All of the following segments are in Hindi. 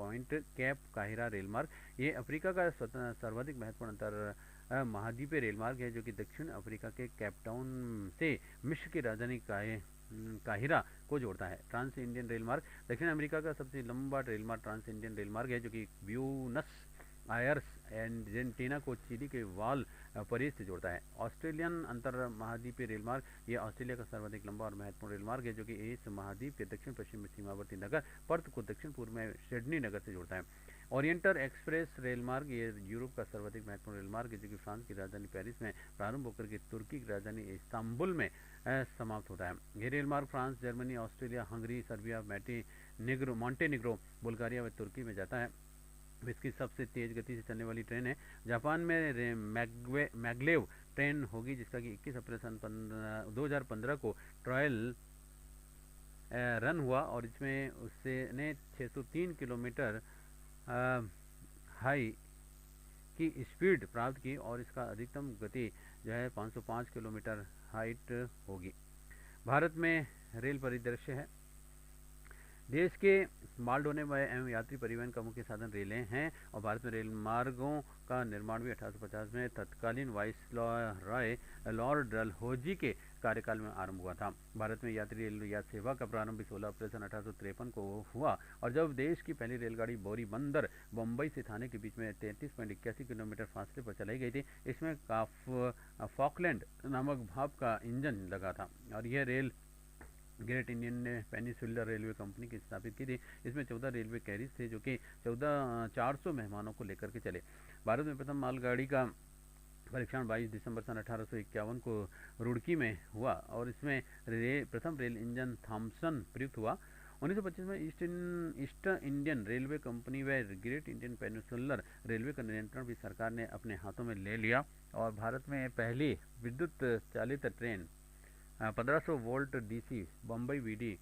पॉइंट कैप काहिरा रेल मार्ग, ये अफ्रीका का सर्वाधिक महत्वपूर्ण अंतर महाद्वीपीय रेल मार्ग है, जो कि दक्षिण अफ्रीका के कैपटाउन से मिस्र की राजधानी काहिरा को जोड़ता है। ट्रांस इंडियन रेल मार्ग दक्षिण अमेरिका का सबसे लंबा रेल मार्ग ट्रांस इंडियन रेल मार्ग है, जो कि ब्यूनस आयर्स अर्जेंटीना को चिली के वाल परेस से जोड़ता है। ऑस्ट्रेलियन अंतर महाद्वीपीय रेल मार्ग, ये ऑस्ट्रेलिया का सर्वाधिक लंबा और महत्वपूर्ण रेल मार्ग है, जो कि इस महाद्वीप के दक्षिण पश्चिम में सीमावर्ती नगर पर्थ को दक्षिण पूर्व में सिडनी नगर से जोड़ता है। ओरिएंटल एक्सप्रेस रेल मार्ग, ये यूरोप का सर्वाधिक महत्वपूर्ण रेल मार्ग है, जो कि फ्रांस की राजधानी पेरिस में प्रारंभ होकर के तुर्की की राजधानी इस्तांबुल में समाप्त होता है। ये रेल मार्ग France, Germany, Austria, Hungary, Serbia, Montenegro, Bulgaria व तुर्की में जाता है। इसकी सबसे तेज गति से चलने वाली ट्रेन है। जापान में मैग्लेव ट्रेन होगी, जिसका कि 21 अप्रैल सन 2015 को ट्रायल रन हुआ और इसमें उसने 603 किलोमीटर हाई की स्पीड प्राप्त की और इसका अधिकतम गति जो है 505 किलोमीटर हाइट होगी। भारत में रेल परिदृश्य है। देश के माल ढोने एवं यात्री परिवहन का मुख्य साधन रेलें हैं और भारत में रेल मार्गों का निर्माण भी 1850 में तत्कालीन वाइसरॉय लॉर्ड डलहौजी के कार्यकाल में आरंभ हुआ था। भारत में यात्री रेल यात्री सेवा का प्रारंभ 16 अप्रैल सन 1853 को हुआ और जब देश की पहली रेलगाड़ी बोरी बंदर बम्बई से थाने के बीच में 33.81 किलोमीटर फासले पर चलाई गई थी। इसमें फॉकलैंड नामक भाप का इंजन लगा था और यह rail great Indian peninsular railway company की स्थापित की थी। इसमें 14 रेलवे कैरिज थे, जो कि 400 मेहमानों को लेकर के चले। भारत में प्रथम मालगाड़ी का परीक्षण 22 दिसंबर सन 1851 को रुड़की में हुआ और इसमें प्रथम रेल इंजन थॉमसन प्रयुक्त हुआ। 1925 में ईस्ट इंडियन रेलवे कंपनी व ग्रेट इंडियन पेनिसुलर रेलवे का नियंत्रण भी सरकार ने अपने हाथों में ले लिया और भारत में पहली विद्युत चालित ट्रेन 1500 वोल्ट डीसी बम्बई बीडी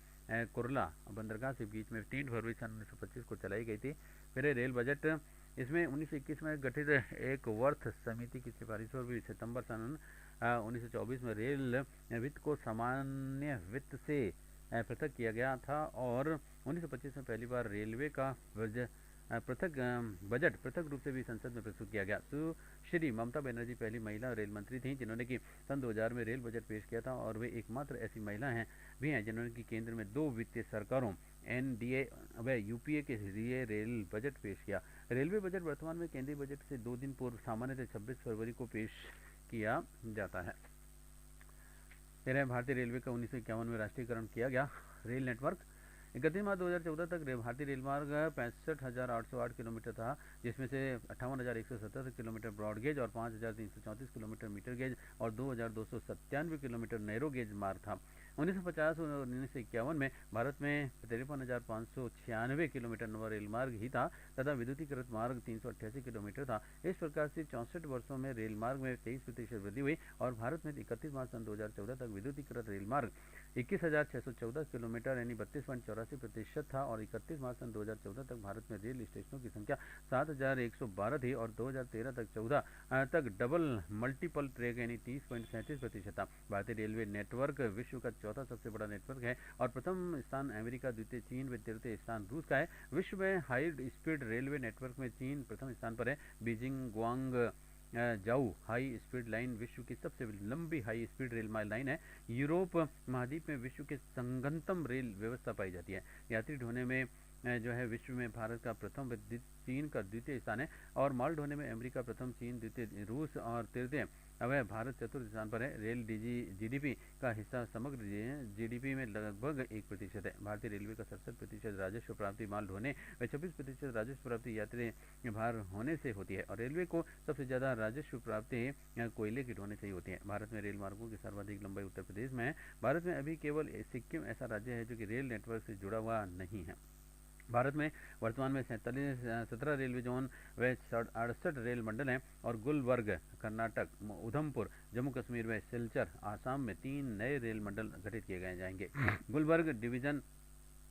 कुरला बंदरगाह के बीच में 3 फरवरी सन 1925 को चलाई गई थी। फिर रेल बजट, इसमें 1921 में गठित एक वर्थ समिति की सिफारिश पर भी सितंबर सन 1924 में रेल वित्त को सामान्य वित्त से पृथक किया गया था और 1925 में पहली बार रेलवे का बजट पृथक रूप से भी संसद में प्रस्तुत किया गया। सुश्री ममता बनर्जी पहली महिला रेल मंत्री थीं, जिन्होंने कि सन 2000 में रेल बजट पेश किया था और वे एकमात्र ऐसी महिला भी हैं जिन्होंने कि केंद्र में 2 वित्तीय सरकारों एनडीए व यूपीए के जरिए रेल बजट पेश किया। रेलवे बजट वर्तमान में केंद्रीय बजट से 2 दिन पूर्व सामान्यतः 26 फरवरी को पेश किया जाता है। भारतीय रेलवे का 1951 में राष्ट्रीयकरण किया गया। रेल नेटवर्क 31 मार्च 2014 तक भारतीय रेल मार्ग 65,808 किलोमीटर था, जिसमें से 58,177 किलोमीटर ब्रॉड गेज और 5,334 किलोमीटर मीटर गेज और 2,297 किलोमीटर नैरो गेज मार्ग था। 1950 और 1951 में भारत में 53,596 किलोमीटर नवा रेल मार्ग ही था तथा विद्युतीकृत मार्ग 388 किलोमीटर था। इस प्रकार से 64 वर्षों में रेल मार्ग में 23% वृद्धि हुई और भारत में 31 मार्च सन 2014 तक विद्युतीकृत रेल मार्ग 21,614 किलोमीटर यानी 32.84% था और 31 मार्च सन 2014 तक भारत में रेल स्टेशनों की संख्या 7,112 थी और 2013 तक 14 तक डबल मल्टीपल ट्रैक यानी 30.37% था। भारतीय रेलवे नेटवर्क विश्व का चौथा सबसे बड़ा नेटवर्क है और प्रथम स्थान अमेरिका, द्वितीय चीन व तृतीय स्थान रूस का है। विश्व में हाई स्पीड रेलवे नेटवर्क में चीन प्रथम स्थान पर है। बीजिंग ग्वांग जाऊ हाई स्पीड लाइन विश्व की सबसे लंबी हाई स्पीड रेल लाइन है। यूरोप महाद्वीप में विश्व की संगतम रेल व्यवस्था पाई जाती है। यात्री ढोने में जो है विश्व में भारत का प्रथम, चीन का द्वितीय स्थान है और माल ढोने में अमेरिका प्रथम, चीन द्वितीय, रूस और तृतीय, अब भारत चतुर्थ स्थान पर है। रेल जीडीपी का हिस्सा समग्र जीडीपी में लगभग 1% है। भारतीय रेलवे का 67% राजस्व प्राप्ति माल ढोने व 26% राजस्व प्राप्ति यात्री भार होने से होती है और रेलवे को सबसे ज़्यादा राजस्व प्राप्ति कोयले की ढोने से ही होती है। भारत में रेल मार्गों की सर्वाधिक लंबाई उत्तर प्रदेश में है। भारत में अभी केवल सिक्किम ऐसा राज्य है जो कि रेल नेटवर्क से जुड़ा हुआ नहीं है। भारत में वर्तमान में 17 रेलवे जोन व 68 रेल मंडल हैं और गुलबर्ग कर्नाटक, उधमपुर जम्मू कश्मीर व सिलचर आसाम में 3 नए रेल मंडल गठित किए गए जाएंगे। गुलबर्ग डिवीजन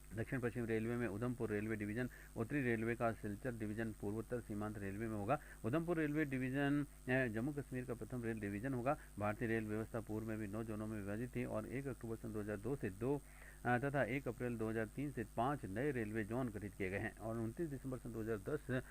दक्षिण पश्चिम रेलवे में, उधमपुर रेलवे डिवीजन उत्तरी रेलवे का, सिलचर डिवीजन पूर्वोत्तर सीमांत रेलवे में होगा। उधमपुर रेलवे डिवीजन जम्मू कश्मीर का प्रथम रेल डिवीजन होगा। भारतीय रेल व्यवस्था पूर्व में भी 9 जोनों में विभाजित थी और 1 अक्टूबर सन 2002 से 2 तथा 1 अप्रैल 2003 से 5 नए रेलवे जोन गठित किए गए हैं और 29 दिसंबर सन 2010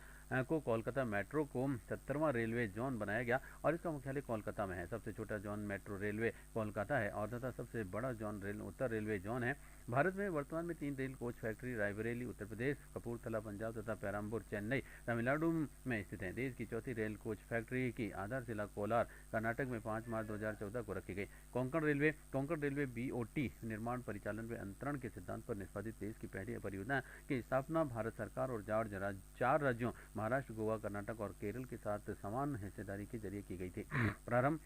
को कोलकाता मेट्रो को 70वां रेलवे जोन बनाया गया और इसका मुख्यालय कोलकाता में है। सबसे छोटा जोन मेट्रो रेलवे कोलकाता है और तथा सबसे बड़ा जोन उत्तर रेलवे जोन है। भारत में वर्तमान में 3 rail coach factory Raebareli Uttar Pradesh, Kapurthala Punjab तथा पेरम्बूर चेन्नई तमिलनाडु में स्थित है। देश की चौथी रेल कोच फैक्ट्री की आधारशिला कोलार कर्नाटक में 5 मार्च 2014 को रखी गई। कोंकण रेलवे बीओटी निर्माण परिचालन में अंतरण के सिद्धांत पर निष्पादित देश की पहली परियोजना की स्थापना भारत सरकार और 4 राज्यों महाराष्ट्र, गोवा, कर्नाटक और केरल के साथ समान हिस्सेदारी के जरिए की गई थी। प्रारंभ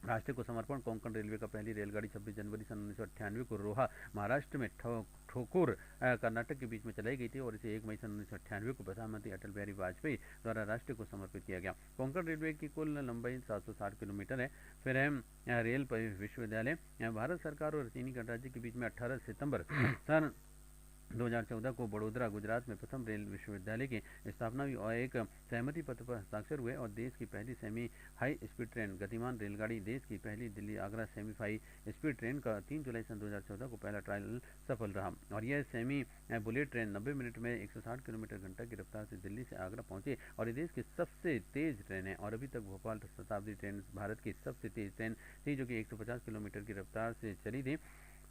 राष्ट्र को समर्पण कोंकण रेलवे का पहली रेलगाड़ी 26 जनवरी सन 1998 को रोहा महाराष्ट्र में ठोकुर कर्नाटक के बीच में चलाई गई थी और इसे 1 मई सन 1998 को प्रधानमंत्री अटल बिहारी वाजपेयी द्वारा राष्ट्र को समर्पित किया गया। कोंकण रेलवे की कुल लंबाई 760 किलोमीटर है। फिर है रेल विश्वविद्यालय भारत सरकार और चीनी गणराज्य के बीच में 18 सितंबर सन 2014 को बड़ोदरा गुजरात में प्रथम रेल विश्वविद्यालय की स्थापना हुई और एक सहमति पत्र पर हस्ताक्षर हुए और देश की पहली सेमी हाई स्पीड ट्रेन गतिमान रेलगाड़ी देश की पहली Delhi Agra semi high speed train का 3 जुलाई सन 2014 को पहला ट्रायल सफल रहा और यह सेमी बुलेट ट्रेन 90 मिनट में 160 किलोमीटर घंटा की रफ्तार से दिल्ली से आगरा पहुंची और ये देश की सबसे तेज ट्रेन है और अभी तक भोपाल शताब्दी ट्रेन भारत की सबसे तेज ट्रेन थी जो कि 150 किलोमीटर की रफ्तार से चली थी।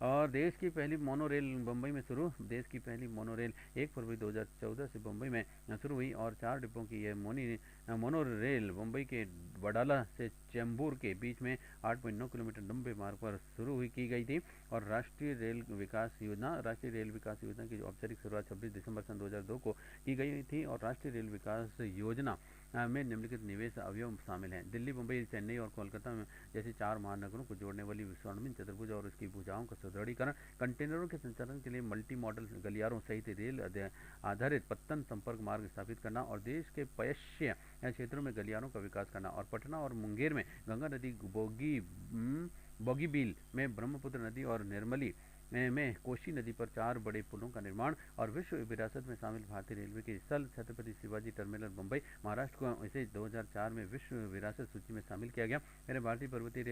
और देश की पहली मोनोरेल बम्बई में शुरू। देश की पहली मोनोरेल 1 फरवरी 2014 से बम्बई में शुरू हुई और 4 डिब्बों की यह मोनोरेल मुंबई के वडाला से चेंबूर के बीच में 8.9 किलोमीटर लंबे मार्ग पर शुरू की गई थी और राष्ट्रीय रेल विकास योजना की औपचारिक शुरुआत 26 दिसंबर सन 2002 को की गई थी और राष्ट्रीय रेल विकास योजना में निम्नलिखित निवेश अवयव शामिल हैं। दिल्ली, मुंबई, चेन्नई और कोलकाता में जैसे 4 महानगरों को जोड़ने वाली स्वर्णिम चतुर्भुज और उसकी भुजाओं का सुदृढ़ीकरण, कंटेनरों के संचालन के लिए मल्टी मॉडल गलियारों सहित रेल आधारित पत्तन संपर्क मार्ग स्थापित करना और देश के पश्चिमी क्षेत्रों में गलियारों का विकास करना और पटना और मुंगेर में गंगा नदी, बोगीबील में ब्रह्मपुत्र नदी और निर्मली में कोसी नदी पर 4 बड़े पुलों का निर्माण और विश्व विरासत में शामिल भारतीय रेलवे की स्थल छत्रपति शिवाजी टर्मिनल मुंबई महाराष्ट्र को इसे 2004 में विश्व विरासत सूची में शामिल किया गया। भारतीय पर्वतीय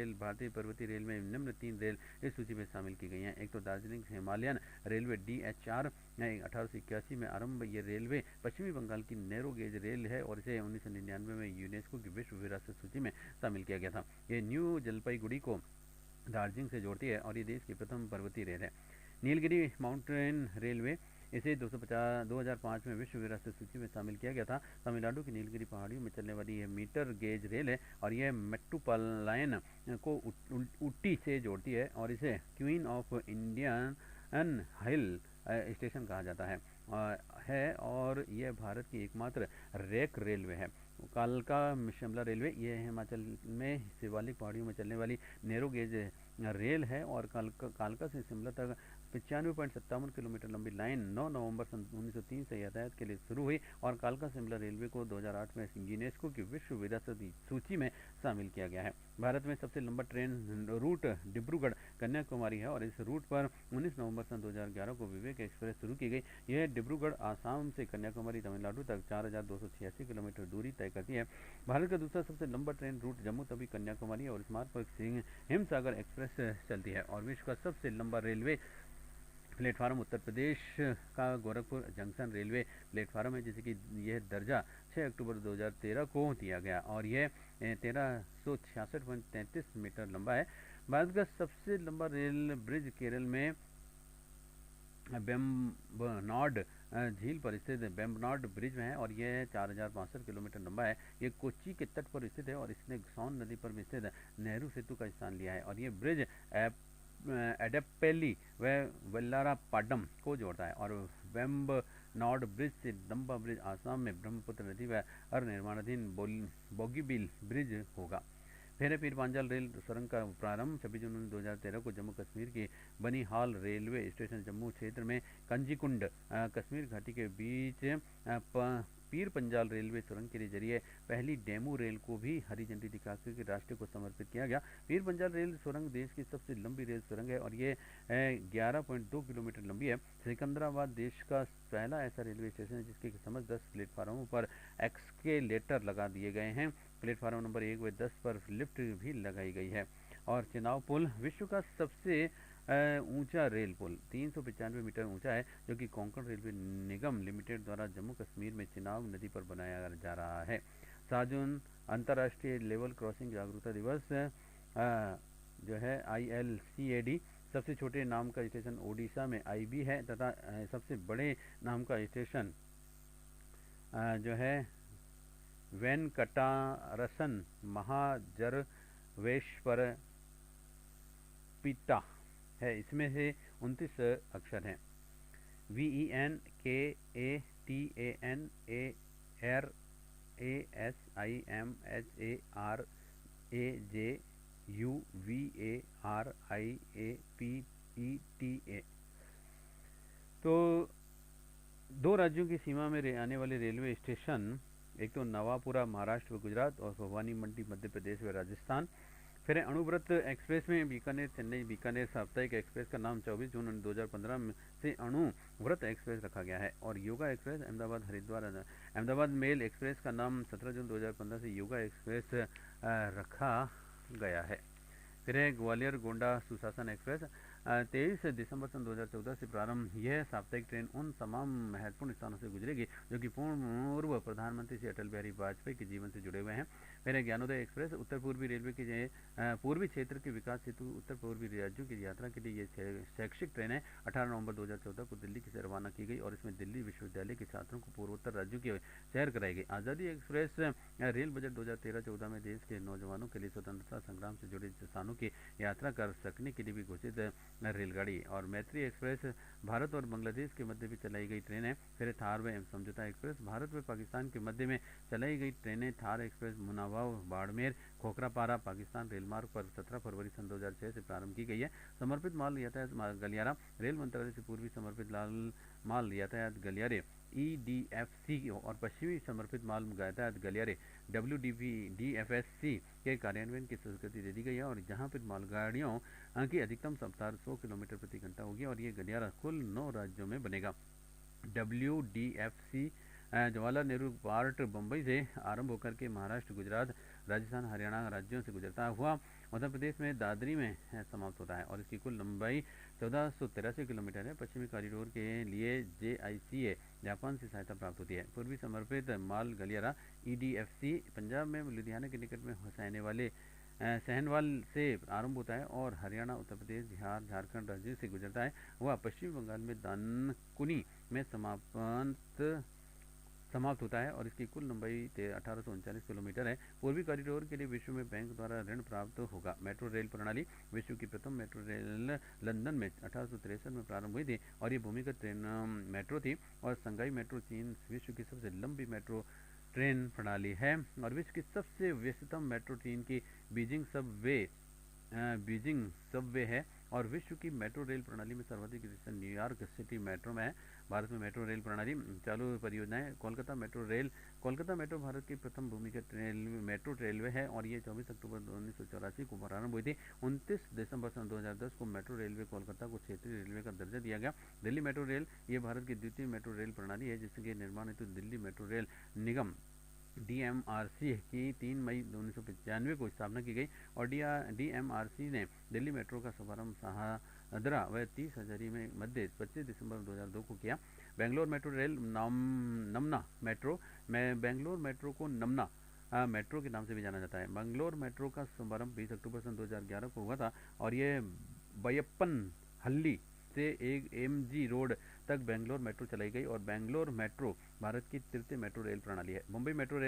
रेल में निम्न 3 रेल इस सूची में शामिल की गई हैं। एक तो दार्जिलिंग हिमालयन रेलवे DHR 1881 में आरंभ। ये रेलवे पश्चिमी बंगाल की नैरो गेज रेल है और इसे 1999 में यूनेस्को की विश्व विरासत सूची में शामिल किया गया था। ये न्यू जलपाईगुड़ी को दार्जिलिंग से जोड़ती है और ये देश की प्रथम पर्वतीय रेल है। नीलगिरी माउंटेन रेलवे इसे 2005 में विश्व विरासत सूची में शामिल किया गया था। तमिलनाडु की नीलगिरी पहाड़ियों में चलने वाली यह मीटर गेज रेल है और यह मेट्टुपालयम को ऊटी से जोड़ती है और इसे queen of Indian hill station कहा जाता है और यह भारत की एकमात्र रेक रेलवे है। कालका शिमला रेलवे ये हिमाचल में शिवालिक पहाड़ियों में चलने वाली नैरो गेज रेल है और कालका से शिमला तक 95.57 किलोमीटर लंबी लाइन 9 नवंबर सन 1903 से यातायात के लिए शुरू हुई और कालका शिमला रेलवे को 2008 में यूनेस्को की विश्व विरासत सूची में शामिल किया गया है। भारत में सबसे लंबा ट्रेन रूट डिब्रूगढ़ कन्याकुमारी है और इस रूट पर 19 नवंबर सन 2011 को विवेक एक्सप्रेस शुरू की गई। यह डिब्रूगढ़ आसाम से कन्याकुमारी तमिलनाडु तक 4286 किलोमीटर दूरी तय करती है। भारत का दूसरा सबसे लंबा ट्रेन रूट जम्मू तवी कन्याकुमारी और इस मार्ग पर हिमसागर एक्सप्रेस चलती है और विश्व का सबसे लंबा रेलवे प्लेटफार्म उत्तर प्रदेश का गोरखपुर जंक्शन रेलवे प्लेटफार्म है जिसे कि यह दर्जा 6 अक्टूबर 2013 को दिया गया और यह 1366.33 मीटर लंबा है। भारत का सबसे लंबा रेल ब्रिज केरल में बेम्बनाड झील पर स्थित बेम्बनाड ब्रिज में है और यह 4062 किलोमीटर लंबा है। ये कोच्चि के तट पर स्थित है और इसने सोन नदी पर स्थित नेहरू सेतु का स्थान लिया है और ये ब्रिज एडेप्पेली व वेल्लारापाडम को जोड़ता है और वेम्बनाड ब्रिज से लंबा ब्रिज आसाम में ब्रह्मपुत्र नदी व निर्माणाधीन बोगीबील ब्रिज होगा। फिर पीर पांजाल रेल सुरंग का प्रारंभ 26 जनवरी 2013 को जम्मू कश्मीर के बनिहाल रेलवे स्टेशन जम्मू क्षेत्र में कंजीकुंड कश्मीर घाटी के बीच पीर पंजाल रेलवे सुरंग के जरिए पहली डेमू रेल को भी हरी झंडी दिखाकर राष्ट्र को समर्पित किया गया। पीर पंजाल रेल सुरंग देश की सबसे लंबी रेल सुरंग है और ये 11.2 किलोमीटर लंबी है। सिकंदराबाद देश का पहला ऐसा रेलवे स्टेशन है जिसके समस्त 10 प्लेटफार्मों पर एक्सकेलेटर लगा दिए गए हैं। प्लेटफार्म नंबर 1 व 10 पर लिफ्ट भी लगाई गई है और चिनाव पुल विश्व का सबसे ऊंचा रेल पुल 395 मीटर ऊंचा है, जो कि कोंकण रेलवे निगम लिमिटेड द्वारा जम्मू कश्मीर में चिनाब नदी पर बनाया जा रहा है। 7 जून अंतर्राष्ट्रीय लेवल क्रॉसिंग जागरूकता दिवस जो है ILCAD। सबसे छोटे नाम का स्टेशन ओडिशा में IB है, तथा सबसे बड़े नाम का स्टेशन जो है वेंकटारसन महाजरवेश्वर पिता है। इसमें से 29 अक्षर हैं। VENKATANARASIMHARAJUVARIAPETA। तो दो राज्यों की सीमा में आने वाले रेलवे स्टेशन, एक तो नवापुरा महाराष्ट्र व गुजरात और भवानी मंडी मध्य प्रदेश व राजस्थान। फिर है अणुव्रत एक्सप्रेस में बीकानेर चेन्नई बीकानेर साप्ताहिक एक्सप्रेस का नाम 24 जून 2015 से अणुव्रत एक्सप्रेस रखा गया है। और Yoga Express Ahmedabad Haridwar Ahmedabad Mail Express का नाम 17 जून 2015 से योगा एक्सप्रेस रखा गया है। फिर है ग्वालियर गोंडा सुशासन एक्सप्रेस 23 दिसंबर सन 2014 से प्रारंभ। यह साप्ताहिक ट्रेन उन तमाम महत्वपूर्ण स्थानों से गुजरेगी जो कि पूर्व प्रधानमंत्री श्री अटल बिहारी वाजपेयी के जीवन से जुड़े हुए हैं। फिर है ज्ञानोदय एक्सप्रेस उत्तर पूर्वी रेलवे के पूर्वी क्षेत्र के विकास हेतु उत्तर पूर्वी राज्यों की यात्रा के लिए ये शैक्षिक ट्रेन है। 18 नवंबर 2014 को दिल्ली से रवाना की गई और इसमें दिल्ली विश्वविद्यालय के छात्रों को पूर्वोत्तर राज्यों की सैर कराई गई। आज़ादी एक्सप्रेस रेल बजट 2013-14 में देश के नौजवानों के लिए स्वतंत्रता संग्राम से जुड़े स्थानों की यात्रा कर सकने के लिए भी घोषित रेलगाड़ी। और मैत्री एक्सप्रेस भारत और बांग्लादेश के मध्य भी चलाई गई ट्रेन है। फिर थार व समझौता एक्सप्रेस भारत व पाकिस्तान के मध्य में चलाई गई ट्रेनें। थार एक्सप्रेस मुनाबाव बाड़मेर खोखरापारा पाकिस्तान रेलमार्ग पर 17 फरवरी सन 2006 से प्रारंभ की गई है। समर्पित माल यातायात गलियारा रेल मंत्रालय से पूर्वी समर्पित माल यातायात गलियारे EDFC और पश्चिमी समर्पित माल यातायात गलियारे WDFSC के कार्यान्वयन की स्वीकृति दे दी गई है। और जहां पर मालगाड़ियों की अधिकतम रफ्तार 100 किलोमीटर प्रति घंटा होगी और ये गलियारा कुल 9 राज्यों में बनेगा। WDFC जवाहरलाल नेहरू पार्ट बम्बई से आरंभ होकर के महाराष्ट्र गुजरात राजस्थान हरियाणा राज्यों से गुजरता हुआ उत्तर प्रदेश में दादरी में समाप्त होता है और इसकी कुल लंबाई 1483 किलोमीटर है। पश्चिमी कॉरिडोर के लिए JICA जापान से सहायता प्राप्त होती है। पूर्वी समर्पित माल गलियारा EDFC पंजाब में लुधियाना के निकट में होने वाले सहनवाल से आरंभ होता है और हरियाणा उत्तर प्रदेश बिहार झारखंड राज्यों से गुजरता है। वह पश्चिमी बंगाल में दानकुनी में समाप्त होता है और इसकी कुल लंबाई 1839 किलोमीटर है। पूर्वी कॉरिडोर के लिए विश्व में बैंक द्वारा ऋण प्राप्त होगा। मेट्रो रेल प्रणाली विश्व की प्रथम मेट्रो रेल लंदन में 1863 में प्रारंभ हुई थी और ये भूमिगत ट्रेन मेट्रो थी। और संघाई मेट्रो चीन विश्व की सबसे लंबी मेट्रो ट्रेन प्रणाली है। और विश्व की सबसे व्यस्ततम मेट्रो ट्रेन की बीजिंग सबवे है। और विश्व की मेट्रो रेल प्रणाली में सर्वाधिक स्टेशन न्यूयॉर्क सिटी मेट्रो में है। भारत में मेट्रो रेल प्रणाली चालू परियोजनाएं कोलकाता मेट्रो भारत की प्रथम भूमिगत मेट्रो रेलवे है और ये 24 अक्टूबर 1984 को प्रारंभ हुई थी। 29 दिसंबर सन 2010 को मेट्रो रेलवे कोलकाता को क्षेत्रीय रेलवे का दर्जा दिया गया। दिल्ली मेट्रो रेल ये भारत की द्वितीय मेट्रो रेल प्रणाली है जिसके निर्माण हेतु दिल्ली मेट्रो रेल निगम DMRC की 3 मई 1995 को स्थापना की गई। और DMRC ने दिल्ली मेट्रो का शुभारंभ शाहदरा व 30 हजारी में मध्य 25 दिसंबर 2002 को किया। बेंगलोर मेट्रो रेल नमना मेट्रो में बेंगलोर मेट्रो को नमना मेट्रो के नाम से भी जाना जाता है। बेंगलोर मेट्रो का शुभारंभ 20 अक्टूबर सन 2011 को हुआ था और ये बयप्पन हल्ली से एक MG रोड तक बेंगलोर मेट्रो चलाई गई। और बेंगलोर मेट्रो भारत की तृतीय मेट्रो रेल प्रणाली है। मुंबई मेट्रो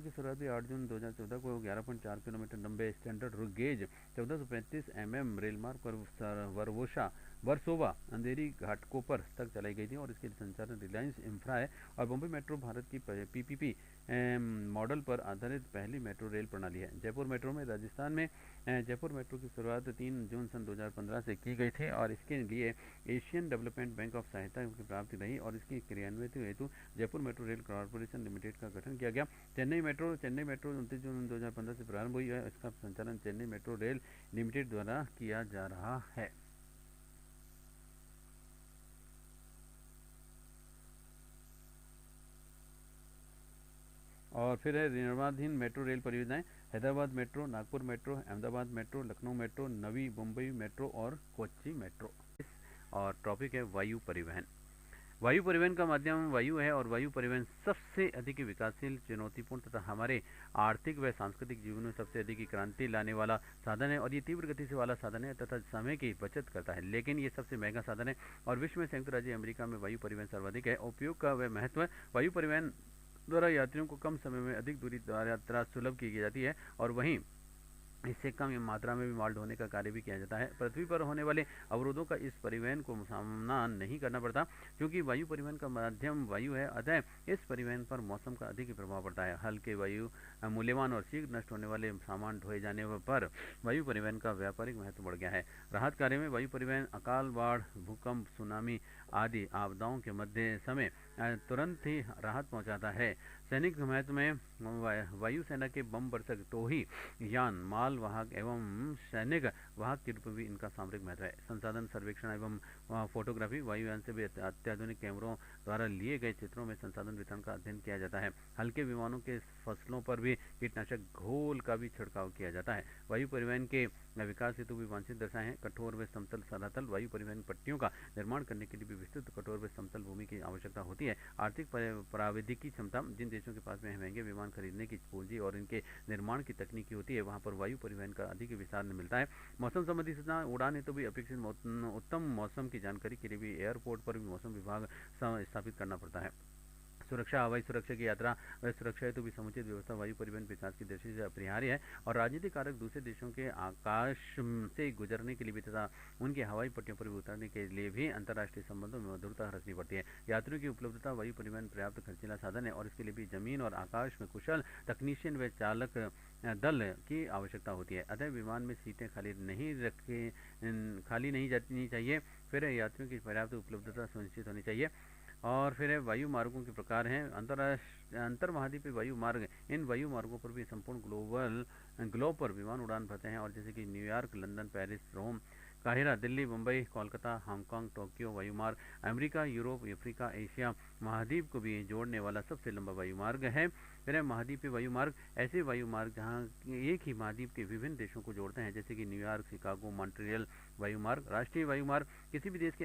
की शुरुआत 8 जून 2014 को 11.4 किलोमीटर लंबे स्टैंडर्ड गेज 1435 mm रेलमार्ग पर वर्सोवा अंधेरी घाटकोपर तक चलाई गई थी और इसके संचालन रिलायंस इंफ्रा है। और मुंबई मेट्रो भारत की PPP मॉडल पर आधारित पहली मेट्रो रेल प्रणाली है। जयपुर मेट्रो में राजस्थान में जयपुर मेट्रो की शुरुआत 3 जून सन 2015 से की गई थी और इसके लिए एशियन डेवलपमेंट बैंक ऑफ सहायता की प्राप्ति रही और इसकी क्रियान्वित हेतु Jaipur metro rail corporation limited का गठन किया गया। चेन्नई मेट्रो 29 जून 2015 से प्रारंभ हुई है। इसका संचालन चेन्नई मेट्रो रेल लिमिटेड द्वारा किया जा रहा है। और फिर है निर्माणाधीन मेट्रो रेल परियोजनाएं, Hyderabad metro, Nagpur metro, Ahmedabad metro, Lucknow metro, Navi Mumbai metro और कोच्चि मेट्रो। और टॉपिक है वायु परिवहन। वायु परिवहन का माध्यम वायु है और वायु परिवहन सबसे अधिक विकासशील, चुनौतीपूर्ण तथा हमारे आर्थिक व सांस्कृतिक जीवन में सबसे अधिक क्रांति लाने वाला साधन है और ये तीव्र गति से वाला साधन है तथा समय की बचत करता है, लेकिन ये सबसे महंगा साधन है और विश्व में संयुक्त राज्य अमेरिका में वायु परिवहन सर्वाधिक है। उपयोग का वह महत्व, वायु परिवहन द्वारा यात्रियों को कम समय में अधिक दूरी यात्रा सुलभ की जाती है और वहीं इससे कम मात्रा में भी माल ढोने का कार्य भी किया जाता है। पृथ्वी पर होने वाले अवरोधों का इस परिवहन को सामना नहीं करना पड़ता, क्योंकि वायु परिवहन का माध्यम वायु है, अतः इस परिवहन पर मौसम का अधिक प्रभाव पड़ता है। हल्के वायु, मूल्यवान और शीघ्र नष्ट होने वाले सामान ढोए जाने पर वायु परिवहन का व्यापारिक महत्व बढ़ गया है। राहत कार्य में वायु परिवहन अकाल, बाढ़, भूकंप, सुनामी आदि आपदाओं के मध्य समय तुरंत ही राहत पहुंचाता है। सैनिक महत्व में वायुसेना के बम वर्षक, टोही यान, माल वाहक एवं सैनिक वाहक के रूप में भी इनका सामरिक महत्व है। संसाधन सर्वेक्षण एवं फोटोग्राफी, वायुयान से भी अत्याधुनिक कैमरों द्वारा लिए गए चित्रों में संसाधन वितरण का अध्ययन किया जाता है। हल्के विमानों के फसलों पर भी कीटनाशक घोल का भी छिड़काव किया जाता है। वायु परिवहन के विकास हेतु भी वांछित दशाएं हैं। कठोर व समतल धरातल, वायु परिवहन पट्टियों का निर्माण करने के लिए भी विस्तृत कठोर व समतल भूमि की आवश्यकता होती है। आर्थिक प्राविधिकी क्षमता, जिन देशों के पास में महंगे विमान खरीदने की पूंजी और इनके निर्माण की तकनीकी होती है, वहां पर वायु परिवहन का अधिक विस्तार मिलता है। मौसम संबंधी सूचना, उड़ान हेतु भी अपेक्षित उत्तम मौसम की जानकारी के लिए भी एयरपोर्ट पर भी मौसम विभाग स्थापित करना पड़ता है। सुरक्षा, हवाई सुरक्षा की यात्रा व सुरक्षा हेतु भी समुचित व्यवस्था वायु परिवहन विकास की दृष्टि से अपरिहार्य है और राजनीतिक कारक दूसरे देशों के आकाश से गुजरने के लिए भी तथा उनके हवाई पट्टियों पर भी उतरने के लिए भी अंतर्राष्ट्रीय संबंधों में मधुरता रखनी पड़ती है। यात्रियों की उपलब्धता, वायु परिवहन पर्याप्त खर्चीला साधन है और इसके लिए भी जमीन और आकाश में कुशल तकनीशियन व चालक दल की आवश्यकता होती है। अतः विमान में सीटें खाली नहीं जानी चाहिए। फिर यात्रियों की पर्याप्त उपलब्धता सुनिश्चित होनी चाहिए। और फिर है वायु मार्गों के प्रकार हैं। अंतर महाद्वीपीय वायु मार्ग, इन वायु मार्गों पर भी संपूर्ण ग्लोब पर विमान उड़ान भरते हैं और जैसे कि न्यूयॉर्क, लंदन, पेरिस, रोम, काहिरा, दिल्ली, मुंबई, कोलकाता, हांगकांग, टोक्यो वायु मार्ग अमेरिका, यूरोप, अफ्रीका, एशिया महाद्वीप को भी जोड़ने वाला सबसे लंबा वायु मार्ग है। फिर है महाद्वीपीय वायु मार्ग, ऐसे वायु मार्ग जहाँ एक ही महाद्वीप के विभिन्न देशों को जोड़ते हैं, जैसे कि न्यूयॉर्क, शिकागो, मॉन्ट्रियल वायु मार्ग। राष्ट्रीय वायु मार्ग, किसी भी देश के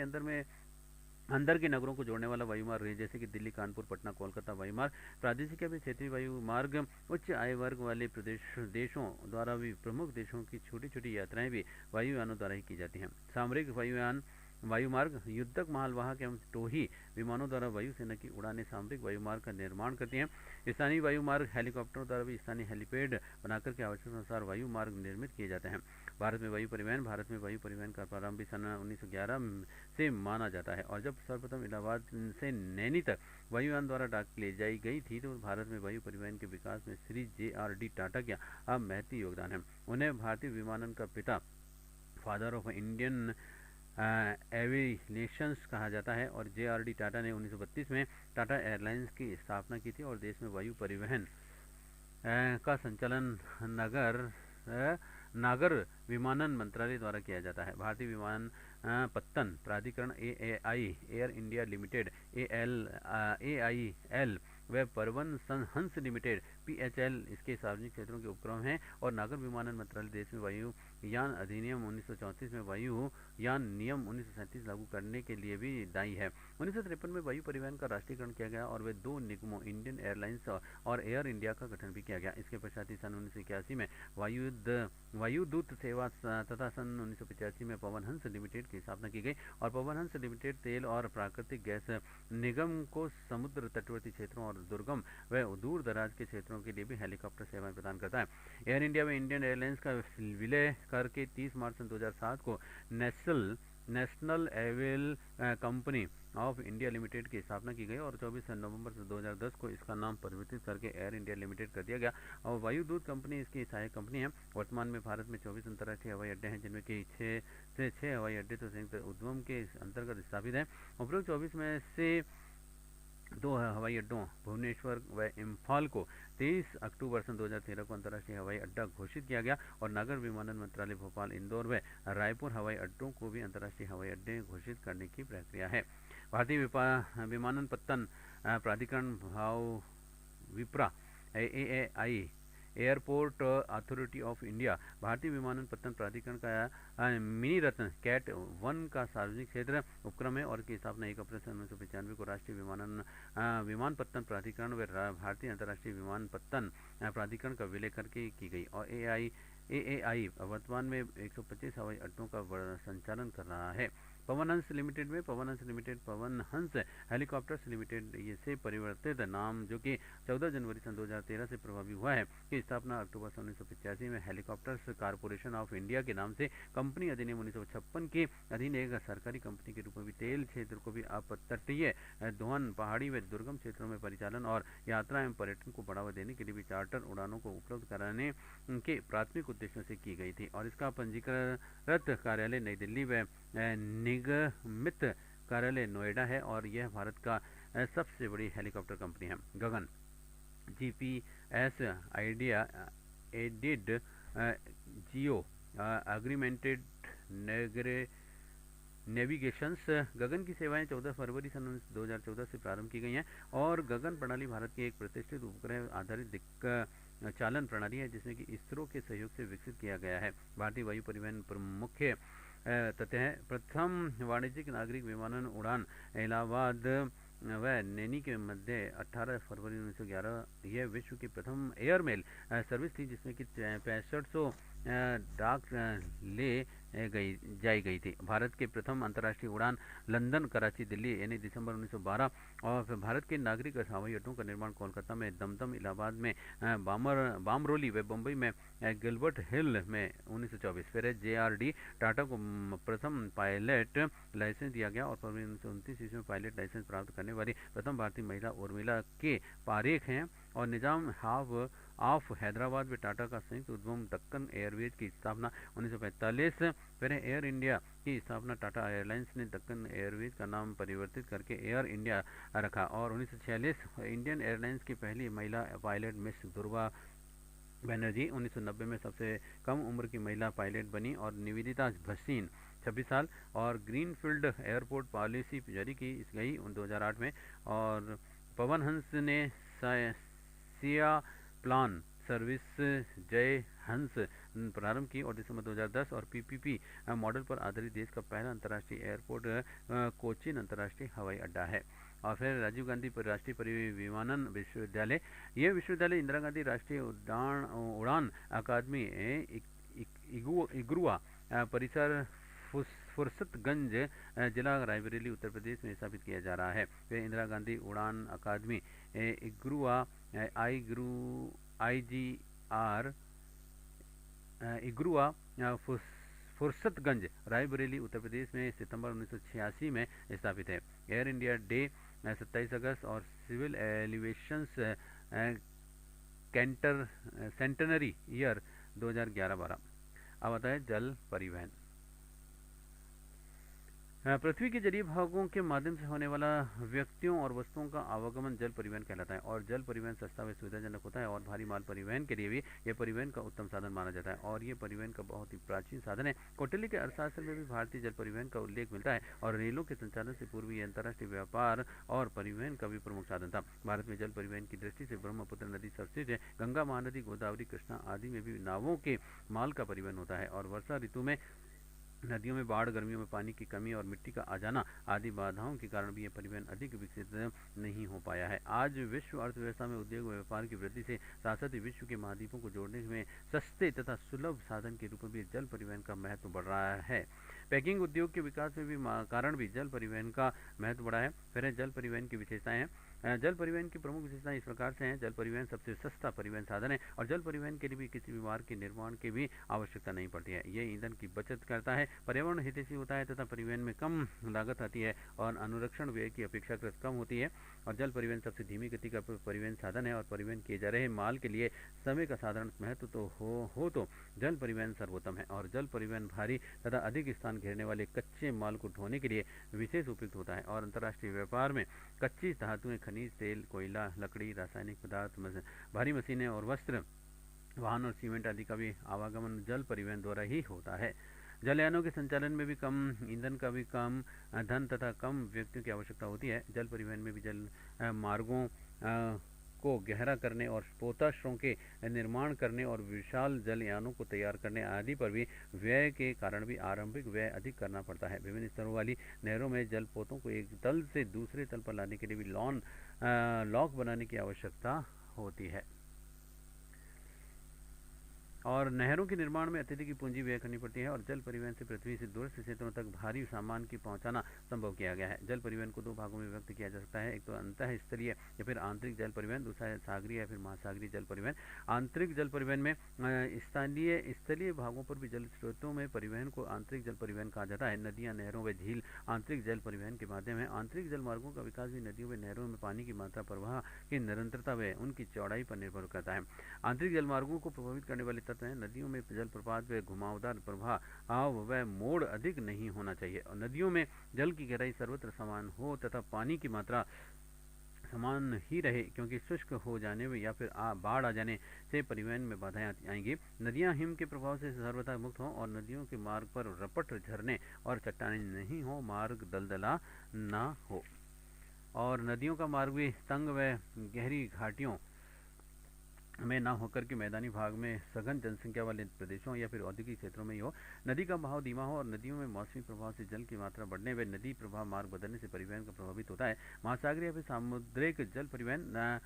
अंदर के नगरों को जोड़ने वाला वायु मार्ग है, जैसे कि दिल्ली, कानपुर, पटना, कोलकाता वायु मार्ग। प्रादेशिक या क्षेत्रीय वायु मार्ग, उच्च आय वर्ग वाले देशों द्वारा भी प्रमुख देशों की छोटी छोटी यात्राएं भी वायुयानों द्वारा ही की जाती हैं। सामरिक वायु मार्ग, युद्धक, मालवाहक एवं टोही विमानों द्वारा वायुसेना की उड़ानें सामरिक वायु मार्ग का निर्माण करती हैं। स्थानीय वायु मार्ग, हेलीकॉप्टरों द्वारा भी स्थानीय हेलीपैड बनाकर के आवश्यकता अनुसार वायु मार्ग निर्मित किए जाते हैं। भारत में वायु परिवहन का प्रारंभ सन 1911 से माना जाता है और जब सर्वप्रथम इलाहाबाद से नैनी तक वायुयान द्वारा डाक ले जाई गई थी, तो भारत में वायु परिवहन के विकास में श्री JRD टाटा का महती योगदान है। उन्हें भारतीय विमानन का पिता, फादर ऑफ इंडियन एविएशंस कहा जाता है और JRD टाटा ने 1932 में टाटा एयरलाइंस की स्थापना की थी और देश में वायु परिवहन का संचालन नागर विमानन मंत्रालय द्वारा किया जाता है। भारतीय विमान पत्तन प्राधिकरण AAI, air India limited AIL व परिवहन हंस लिमिटेड PHL इसके सार्वजनिक क्षेत्रों के उपक्रम हैं और नागर विमानन मंत्रालय देश में वायुयान अधिनियम 1934 में वायुयान नियम 1937 लागू करने के लिए भी दायी है। 1953 में वायु परिवहन का राष्ट्रीयकरण किया गया और वे दो निगमों इंडियन एयरलाइंस और एयर इंडिया का गठन भी किया गया। इसके पश्चात ही सन 1981 में वायुदूत सेवा तथा सन 1985 में पवन हंस लिमिटेड की स्थापना की गई और पवन हंस लिमिटेड तेल और प्राकृतिक गैस निगम को समुद्र तटवर्ती क्षेत्रों और दुर्गम व दूर दराज के क्षेत्रों के लिए भी हेलीकॉप्टर सेवाएं प्रदान करता है। एयर इंडिया व इंडियन एयरलाइंस का विलय करके 30 मार्च 2007 को नेशनल एविल कंपनी ऑफ इंडिया लिमिटेड की स्थापना की गई और 24 नवंबर 2010 को इसका नाम परिवर्तित करके एयर इंडिया लिमिटेड कर दिया गया और वायुदूत कंपनी इसकी सहायक कंपनी है। वर्तमान में भारत में 24 अंतर्राष्ट्रीय हवाई अड्डे हैं, जिनमें कि 6 हवाई अड्डे तो संयुक्त उद्यम के अंतर्गत स्थापित हैं। उपरोक्त 24 में से 2 हवाई अड्डों भुवनेश्वर व इम्फाल को 23 अक्टूबर सन 2013 को अंतर्राष्ट्रीय हवाई अड्डा घोषित किया गया और नागर विमानन मंत्रालय भोपाल, इंदौर व रायपुर हवाई अड्डों को भी अंतर्राष्ट्रीय हवाई अड्डे घोषित करने की प्रक्रिया है। भारतीय विमानन पत्तन प्राधिकरण विप्रा AAI airport authority of India भारतीय विमानपत्तन प्राधिकरण का मिनी रत्न कैट 1 का सार्वजनिक क्षेत्र उपक्रम है और इसकी स्थापना 1 अप्रैल 1995 को राष्ट्रीय विमानपत्तन प्राधिकरण व भारतीय अंतर्राष्ट्रीय विमानपत्तन प्राधिकरण का विलय करके की गई। और AAI वर्तमान में 125 हवाई अड्डों का संचालन कर रहा है। पवन हंस लिमिटेड में पवन हंस हेलीकॉप्टर्स लिमिटेड ये से परिवर्तित नाम जो कि 14 जनवरी सन 2013 से प्रभावी हुआ है की स्थापना अक्टूबर 1985 में हेलीकॉप्टर्स कारपोरेशन ऑफ इंडिया के नाम से कंपनी अधिनियम 1956 के अधीन एक सरकारी कंपनी के रूप में भी तेल क्षेत्र को भी अपतटीय दोहन पहाड़ी व दुर्गम क्षेत्रों में परिचालन और यात्रा एवं पर्यटन को बढ़ावा देने के लिए भी चार्टर उड़ानों को उपलब्ध कराने के प्राथमिक उद्देश्यों से की गई थी। और इसका पंजीकृत कार्यालय नई दिल्ली व निगमित कार्यालय नोएडा है और यह भारत का सबसे बड़ी हेलीकॉप्टर कंपनी है। गगन GPS आइडिया एडिड जियो अग्रीमेंटेड नेविगेशंस गगन की सेवाएं 14 फरवरी सन 2014 से प्रारंभ की गई हैं और गगन प्रणाली भारत की एक प्रतिष्ठित उपग्रह आधारित चालन प्रणाली है जिसमें कि इसरो के सहयोग से विकसित किया गया है। भारतीय वायु परिवहन मुख्य तथ्य है प्रथम वाणिज्यिक नागरिक विमानन उड़ान इलाहाबाद व नैनी के मध्य 18 फरवरी 1911 यह विश्व की प्रथम एयरमेल सर्विस थी जिसमें कि 6500 डाक ले जाई गई थी। भारत के प्रथम अंतर्राष्ट्रीय उड़ान लंदन कराची दिल्ली यानी दिसंबर 1912 और भारत के नागरिक हवाई अड्डों का निर्माण कोलकाता में दमदम इलाहाबाद में बामरोली व बम्बई में गिलबर्ट हिल में 1924 फिर JRD टाटा को प्रथम पायलट लाइसेंस दिया गया और फरवरी 1929 ईस्वी में पायलट लाइसेंस प्राप्त करने वाली प्रथम भारतीय महिला उर्मिला के पारेख हैं। और निजाम ऑफ हैदराबाद में टाटा का संयुक्त उद्यम दक्कन एयरवेज की स्थापना 1945 फिर एयर इंडिया की स्थापना टाटा एयरलाइंस ने दक्कन एयरवेज का नाम परिवर्तित करके एयर इंडिया रखा। और 1946 इंडियन एयरलाइंस की पहली महिला पायलट मिस दुर्गा बनर्जी 1990 में सबसे कम उम्र की महिला पायलट बनी और निवेदिता भसीन 26 साल और ग्रीनफील्ड एयरपोर्ट पॉलिसी जारी की गई 2008 में। और पवन हंस ने सिया प्लान सर्विस जय हंस प्रारंभ की और दिसंबर 2010 और PPP मॉडल पर आधारित देश का पहला अंतर्राष्ट्रीय एयरपोर्ट कोचीन अंतर्राष्ट्रीय हवाई अड्डा है। और फिर राजीव गांधी राष्ट्रीय परिविमानन विश्वविद्यालय यह विश्वविद्यालय इंदिरा गांधी राष्ट्रीय उड़ान अकादमी इग्रुआ परिसर फुर्सतगंज जिला रायबरेली उत्तर प्रदेश में स्थापित किया जा रहा है। फिर इंदिरा गांधी उड़ान अकादमी इग्रुआ IGR इग्रुआ फुर्सतगंज रायबरेली उत्तर प्रदेश में सितंबर 1986 में स्थापित है। एयर इंडिया डे 27 अगस्त और सिविल एलिवेशंस सेंटेनरी ईयर 2011-12। अब आता है जल परिवहन। पृथ्वी के जलीय भागों के माध्यम से होने वाला व्यक्तियों और वस्तुओं का आवागमन जल परिवहन कहलाता है। और जल परिवहन सस्ता व सुविधाजनक होता है और भारी माल परिवहन के लिए भी यह परिवहन का उत्तम साधन माना जाता है और ये परिवहन का बहुत ही प्राचीन साधन है। कौटिल्य के अर्थशास्त्र में भी भारतीय जल परिवहन का उल्लेख मिलता है और रेलों के संचालन से पूर्व ये अंतर्राष्ट्रीय व्यापार और परिवहन का भी प्रमुख साधन था। भारत में जल परिवहन की दृष्टि से ब्रह्मपुत्र नदी सबसे है। गंगा महानदी गोदावरी कृष्णा आदि में भी नावों के माल का परिवहन होता है। और वर्षा ऋतु में नदियों में बाढ़, गर्मियों में पानी की कमी और मिट्टी का आ जाना आदि बाधाओं के कारण भी यह परिवहन अधिक विकसित नहीं हो पाया है। आज विश्व अर्थव्यवस्था में उद्योग व व्यापार की वृद्धि से साथ साथ ही विश्व के महाद्वीपों को जोड़ने में सस्ते तथा सुलभ साधन के रूप में भी जल परिवहन का महत्व बढ़ रहा है। पैकिंग उद्योग के विकास में भी कारण भी जल परिवहन का महत्व बढ़ा है। फिर जल परिवहन की विशेषताएं हैं। जल परिवहन की प्रमुख विशेषताएं इस प्रकार से हैं। जल परिवहन सबसे सस्ता परिवहन साधन है और जल परिवहन के लिए भी किसी भी मार्ग के निर्माण की भी आवश्यकता नहीं पड़ती है। ये ईंधन की बचत करता है, पर्यावरण हितैषी होता है तथा परिवहन में कम लागत आती है और अनुरक्षण व्यय की अपेक्षाकृत कम होती है। और जल परिवहन सबसे धीमी गति का परिवहन साधन है और परिवहन किए जा रहे माल के लिए समय का साधारण महत्व तो हो तो जल परिवहन सर्वोत्तम है। और जल परिवहन भारी तथा अधिक स्थान घेरने वाले कच्चे माल को ढोने के लिए विशेष उपयुक्त होता है। और अंतर्राष्ट्रीय व्यापार में कच्ची धातुएं, खनिज तेल, कोयला, लकड़ी, रासायनिक पदार्थ, भारी मशीनें और वस्त्र, वाहन और सीमेंट आदि का भी आवागमन जल परिवहन द्वारा ही होता है। जलयानों के संचालन में भी कम ईंधन का भी कम धन तथा कम व्यक्तियों की आवश्यकता होती है। जल परिवहन में भी जल मार्गों को गहरा करने और पोताश्रों के निर्माण करने और विशाल जलयानों को तैयार करने आदि पर भी व्यय के कारण भी आरंभिक व्यय अधिक करना पड़ता है। विभिन्न स्तरों वाली नहरों में जलपोतों को एक तल से दूसरे तल पर लाने के लिए भी लॉक बनाने की आवश्यकता होती है। और नहरों के निर्माण में अत्यधिक पूंजी व्यय करनी पड़ती है और जल परिवहन से पृथ्वी से दूरस्थ क्षेत्रों तक भारी सामान की पहुंचाना संभव किया गया है। जल परिवहन को दो भागों में व्यक्त किया जा सकता है, एक तो अंतः स्थलीय या फिर आंतरिक जल परिवहन, दूसरा है सागरीय या फिर महासागरीय जल परिवहन। आंतरिक जल परिवहन में स्थलीय भागों पर भी जल स्रोतों में परिवहन को आंतरिक जल परिवहन कहा जाता है। नदियाँ, नहरों व झील आंतरिक जल परिवहन के माध्यम है। आंतरिक जल मार्गों का विकास भी नदियों व नहरों में पानी की मात्रा, प्रवाह की निरंतरता व उनकी चौड़ाई पर निर्भर करता है। आंतरिक जल मार्गों को प्रभावित करने वाले तत्व हैं। नदियों में जल प्रपात व घुमावदार प्रवाह व मोड़ अधिक नहीं होना चाहिए और नदियों में जल की गहराई सर्वत्र समान हो तथा पानी की मात्रा समान ही रहे, क्योंकि शुष्क हो जाने में या फिर बाढ़ आ जाने से परिवहन में बाधाएं आएंगी। नदियां हिम के प्रभाव से सर्वथा मुक्त हों और नदियों के मार्ग पर रपट, झरने और चट्टानें नहीं हो, मार्ग दलदला ना हो और नदियों का मार्ग भी तंग व गहरी घाटियों में ना होकर के मैदानी भाग में सघन जनसंख्या वाले प्रदेशों या फिर औद्योगिक क्षेत्रों में ही हो। नदी का बहाव धीमा हो और नदियों में मौसमी प्रभाव से जल की मात्रा बढ़ने व नदी प्रवाह मार्ग बदलने से परिवहन का प्रभावित होता है। महासागरीय या फिर सामुद्रिक जल परिवहन,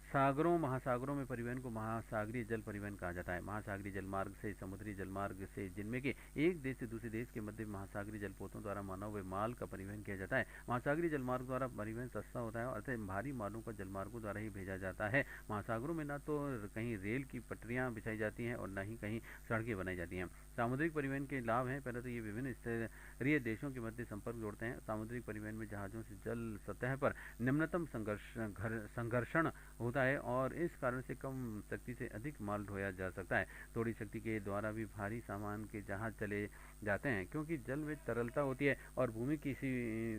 सागरों महासागरों में परिवहन को महासागरीय जल परिवहन कहा जाता है। महासागरीय जलमार्ग से समुद्री जलमार्ग से, जिनमें कि एक देश से दूसरे देश के मध्य महासागरीय जलपोतों द्वारा मानव व माल का परिवहन किया जाता है। महासागरीय जलमार्ग द्वारा परिवहन सस्ता होता है और अतः भारी मालों को जलमार्गों द्वारा ही भेजा जाता है। महासागरों में न तो कहीं रेल की पटरियां बिछाई जाती हैं और न ही कहीं सड़कें बनाई जाती हैं। सामुद्रिक परिवहन के लाभ हैं। पहले तो ये विभिन्न स्तरीय देशों के मध्य संपर्क जोड़ते हैं। सामुद्रिक परिवहन में जहाज़ों से जल सतह पर निम्नतम संघर्षण होता है और इस कारण से कम शक्ति से अधिक माल ढोया जा सकता है। थोड़ी शक्ति के द्वारा भी भारी सामान के जहाज चले जाते हैं, क्योंकि जल में तरलता होती है और भूमि की किसी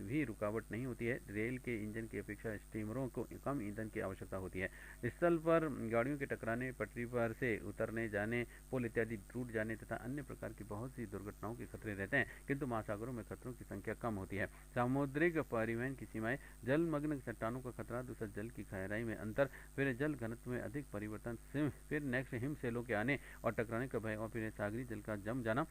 भी रुकावट नहीं होती है। रेल के इंजन की अपेक्षा स्टीमरों को कम ईंधन की आवश्यकता होती है। स्थल पर गाड़ियों के टकराने, पटरी पर से उतरने जाने, पुल इत्यादि टूट जाने तथा अन्य प्रकार की बहुत सी दुर्घटनाओं के खतरे रहते हैं, किंतु महासागरों में खतरों की संख्या कम होती है। सामुद्रिक परिवहन की सीमाएं: जलमग्न चट्टानों का खतरा, दूसरा जल की गहराई में अंतर, फिर जल घनत्व में अधिक परिवर्तन, फिर नेक्स्ट हिमशैलों के आने और टकराने का भय और फिर सागरीय जल का जम जाना।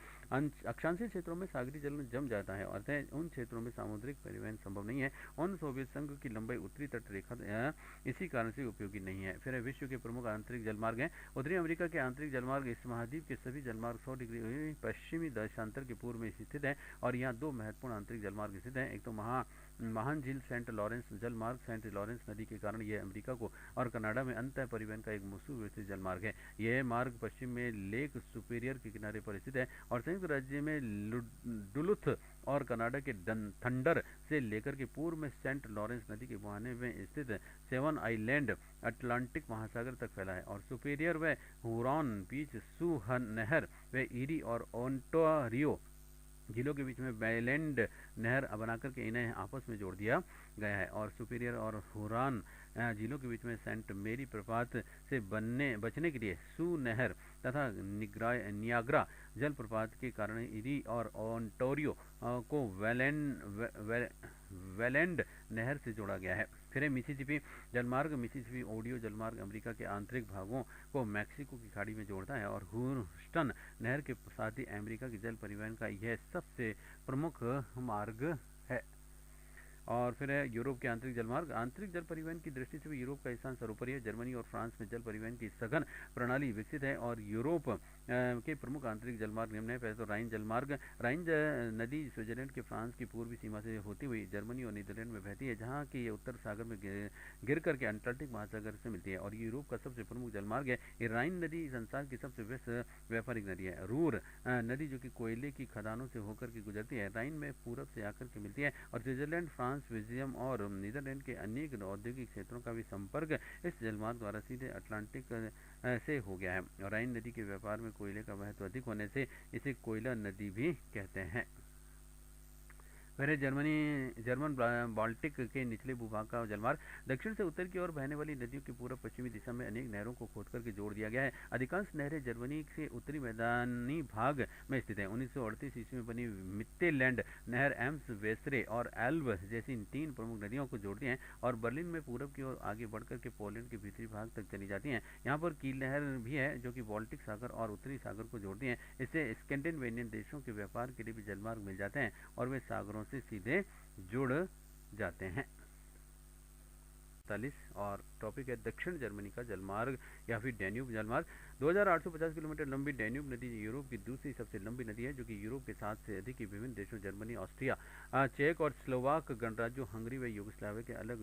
अक्षांशीय क्षेत्रों में सागरीय जल जम जाता है और उन क्षेत्रों में सामुद्रिक परिवहन संभव नहीं है। उन सोवियत संघ की लंबाई उत्तरी तट रेखा इसी कारण से उपयोगी नहीं है। फिर विश्व के प्रमुख आंतरिक जलमार्ग हैं। उत्तरी अमेरिका के आंतरिक जलमार्ग इस महाद्वीप के सभी जलमार्ग 100 डिग्री पश्चिमी देशांतर के पूर्व में स्थित है और यहाँ दो महत्वपूर्ण आंतरिक जलमार्ग स्थित हैं। एक तो महान झील सेंट लॉरेंस जलमार्ग, सेंट लॉरेंस नदी के कारण यह अमेरिका को और कनाडा में अंतः परिवहन का एक सुव्यवस्थित जलमार्ग है। यह मार्ग पश्चिम में लेक सुपीरियर के किनारे पर स्थित है और संयुक्त राज्य में डुलुथ और कनाडा के थंडर से लेकर के पूर्व में सेंट लॉरेंस नदी के मुहाने में स्थित सेवन आइलैंड अटलांटिक महासागर तक फैला है और सुपीरियर व हुरॉन बीच, सू नहर व ईरी और ओंटारियो झीलों के बीच में बेलैंड नहर बनाकर के इन्हें आपस में जोड़ दिया गया है और सुपीरियर और हुरान झीलों के बीच में सेंट मेरी प्रपात से बचने के लिए सू नहर तथा नियाग्रा जल प्रपात के कारण इरी और ओंटारियो को वेलैंड नहर से जोड़ा गया है। फिर मिसिसिपी जलमार्ग, मिसिसिपी ओडियो जलमार्ग अमेरिका के आंतरिक भागों को मैक्सिको की खाड़ी में जोड़ता है और ह्यूस्टन नहर के साथ ही अमेरिका की जल परिवहन का यह सबसे प्रमुख मार्ग है। और फिर है यूरोप के आंतरिक जलमार्ग। आंतरिक जल परिवहन की दृष्टि से भी यूरोप का स्थान सर्वोपरि है। जर्मनी और फ्रांस में जल परिवहन की सघन प्रणाली विकसित है और यूरोप के प्रमुख आंतरिक जलमार्ग निम्न है। पहले तो राइन जलमार्ग। राइन नदी स्विट्जरलैंड के फ्रांस की पूर्वी सीमा से होती हुई जर्मनी और नीदरलैंड में बहती है, जहाँ की उत्तर सागर में गिर करके अटलांटिक महासागर से मिलती है और यूरोप का सबसे प्रमुख जलमार्ग है। ये राइन नदी संसार की सबसे व्यस्त व्यापारिक नदी है। रूर नदी जो कि कोयले की खदानों से होकर के गुजरती है, राइन में पूरब से आकर के मिलती है और स्विट्जरलैंड, फ्रांस, बेल्जियम और नीदरलैंड के अनेक औद्योगिक क्षेत्रों का भी संपर्क इस जलमार्ग द्वारा सीधे अटलांटिक से हो गया है और राइन नदी के व्यापार में कोयले का महत्व अधिक होने से इसे कोयला नदी भी कहते हैं। पहले जर्मन बाल्टिक के निचले भूभाग का जलमार्ग दक्षिण से उत्तर की ओर बहने वाली नदियों की पूर्व पश्चिमी दिशा में अनेक नहरों को खोद करके जोड़ दिया गया है। अधिकांश नहरें जर्मनी के उत्तरी मैदानी भाग में स्थित हैं। 1938 ईस्वी में बनी मित्तेलैंड नहर एम्स, वेस्रे और एल्ब जैसी 3 प्रमुख नदियों को जोड़ती हैं और बर्लिन में पूरब की ओर आगे बढ़कर के पोलैंड के भीतरी भाग तक चली जाती हैं। यहाँ पर कील नहर भी है जो कि बाल्टिक सागर और उत्तरी सागर को जोड़ती है। इससे स्कैंडिनेवियन देशों के व्यापार के लिए भी जलमार्ग मिल जाते हैं और वे सागरों से सीधे जुड़ जाते हैं। 45 और टॉपिक है दक्षिण जर्मनी का जलमार्ग या फिर डैन्यूब जलमार्ग। 2850 किलोमीटर लंबी डैन्यूब नदी यूरोप की दूसरी सबसे लंबी नदी है, जो कि यूरोप के 7 से अधिक की विभिन्न देशों जर्मनी, ऑस्ट्रिया, चेक और स्लोवाक गणराज्यों, हंगरी व यूगोस्लाविया के अलग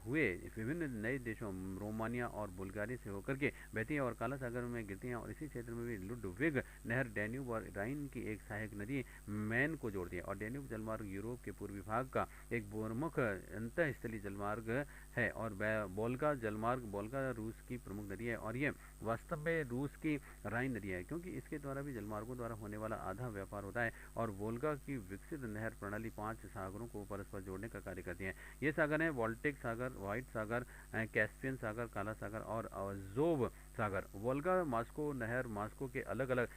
हुए विभिन्न नए देशों रोमानिया और बुल्गारिया से होकर के बहती है और काला सागर में गिरती हैं। और इसी क्षेत्र में भी लुडविग नहर डैन्यूब और राइन की एक सहायक नदी मैन को जोड़ती है। और डैन्यूब जलमार्ग यूरोप के पूर्वी भाग का एक प्रमुख अंतःस्थलीय जलमार्ग है। और वोल्गा जलमार्ग, वोल्गा रूस की प्रमुख नदी है और ये वास्तव में रूस की राइन नदी है, क्योंकि इसके द्वारा भी जलमार्गों द्वारा होने वाला आधा व्यापार होता है। और वोल्गा की विकसित नहर प्रणाली 5 सागरों को परस्पर जोड़ने का कार्य करती है। ये सागर हैं बाल्टिक सागर, व्हाइट सागर, कैस्पियन सागर, काला सागर और अज़ोव सागर। वोल्गा मास्को नहर मास्को के अलग अलग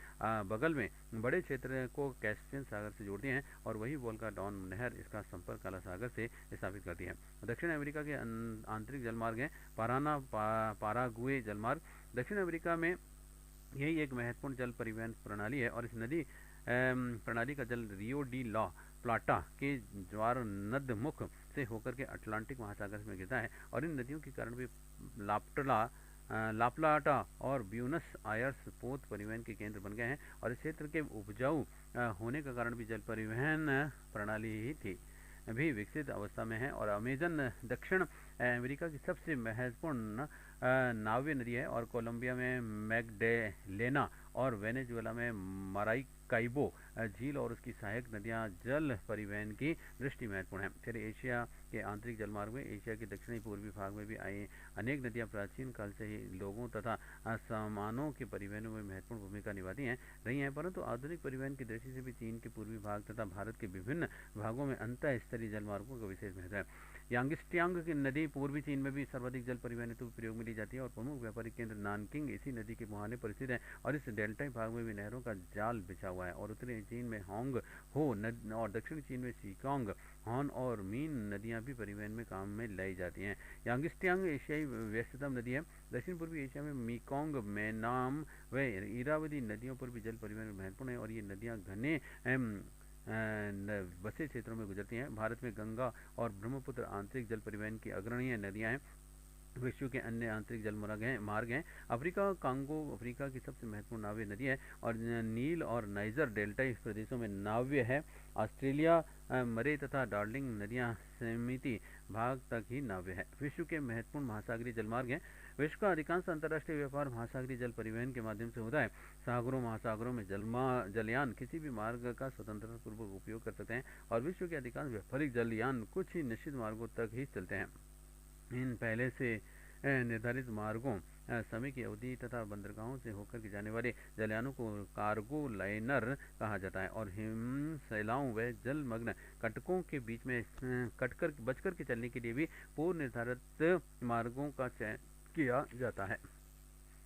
बगल में बड़े क्षेत्र को कैस्पियन सागर से जोड़ती हैं और वही वोल्गा डॉन नहर इसका संपर्क काला सागर से स्थापित करती है। दक्षिण अमेरिका के आंतरिक जलमार्ग हैं पारागुए जलमार्ग। दक्षिण अमेरिका में यही एक महत्वपूर्ण जल परिवहन प्रणाली है और इस नदी प्रणाली का जल रियो डी ला प्लाटा के ज्वार नदमुख से होकर के अटलांटिक महासागर में गिरता है और इन नदियों के कारण भी लाप्लाटा और ब्यूनस आयर्स पोत परिवहन के केंद्र बन गए हैं और इस क्षेत्र के उपजाऊ होने का कारण भी जल परिवहन प्रणाली ही थी भी विकसित अवस्था में है। और अमेजन दक्षिण अमेरिका की सबसे महत्वपूर्ण नाव्य नदी है और कोलंबिया में मैगडेलेना और वेनेजुएला में माराइकाइबो झील और उसकी सहायक नदियां जल परिवहन की दृष्टि महत्वपूर्ण है। फिर एशिया के आंतरिक जलमार्ग में एशिया के दक्षिणी पूर्वी भाग में भी आई अनेक नदियां प्राचीन काल से ही लोगों तथा सामानों के परिवहन में महत्वपूर्ण भूमिका निभाती हैं रही हैं, परंतु आधुनिक परिवहन की दृष्टि से भी चीन के पूर्वी भाग तथा भारत के विभिन्न भागों में अंतःस्थलीय जलमार्गों का विशेष महत्व है। यांगस्टियांग की नदी पूर्वी चीन में भी सर्वाधिक जल परिवहन हेतु प्रयोग में ली जाती है और प्रमुख व्यापारिक केंद्र नानकिंग इसी नदी के मुहाने पर स्थित है और इस डेल्टाई भाग में भी नहरों का जाल बिछा हुआ है। और उत्तरी चीन में होंग हो और दक्षिणी चीन में सिकोंग, हॉन और मीन नदियां भी परिवहन में काम में लाई जाती हैं। यांगस्टियांग एशियाई व्यस्ततम नदी है। दक्षिण पूर्वी एशिया में मीकोंग, मेनाम व इरावदी नदियों पर भी जल परिवहन महत्वपूर्ण है और ये नदियां घने बसे क्षेत्रों में गुजरती हैं। भारत में गंगा और ब्रह्मपुत्र आंतरिक जल परिवहन की अग्रणीय नदियां हैं। विश्व के अन्य आंतरिक जल मार्ग हैं। अफ्रीका कांगो अफ्रीका की सबसे महत्वपूर्ण नाव्य नदी है और नील और नाइजर डेल्टाई प्रदेशों में नाव्य है। ऑस्ट्रेलिया मरे तथा डार्लिंग नदियां सीमित भाग तक ही नाव्य है। विश्व के महत्वपूर्ण महासागरीय जलमार्ग हैं। विश्व का अधिकांश अंतर्राष्ट्रीय व्यापार महासागरीय जल परिवहन के माध्यम से होता है। सागरों महासागरों में जलयान किसी भी मार्ग का स्वतंत्रता पूर्वक उपयोग कर सकते हैं और विश्व के अधिकांश व्यापारिक जलयान कुछ ही निश्चित मार्गों तक ही चलते हैं। इन पहले से निर्धारित मार्गों समय की अवधि तथा बंदरगाहों से होकर के जाने वाले जलयानों को कार्गो लाइनर कहा जाता है और हिमशैलाओं व जलमग्न कटकों के बीच में बचकर के चलने के लिए भी पूर्व निर्धारित मार्गों का चयन किया जाता है।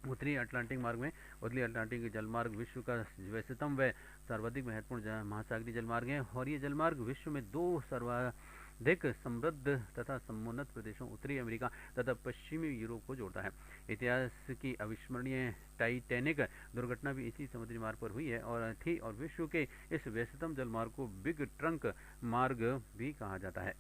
उत्तरी अटलांटिक मार्ग में उत्तरी अटलांटिक जलमार्ग विश्व का व्यस्ततम व सर्वाधिक महत्वपूर्ण महासागरीय जलमार्ग है और ये जलमार्ग विश्व में 2 सर्वाधिक समृद्ध तथा समुन्नत प्रदेशों उत्तरी अमेरिका तथा पश्चिमी यूरोप को जोड़ता है। इतिहास की अविस्मरणीय टाइटैनिक दुर्घटना भी इसी समुद्री मार्ग पर हुई है और विश्व के इस व्यस्ततम जलमार्ग को बिग ट्रंक मार्ग भी कहा जाता है।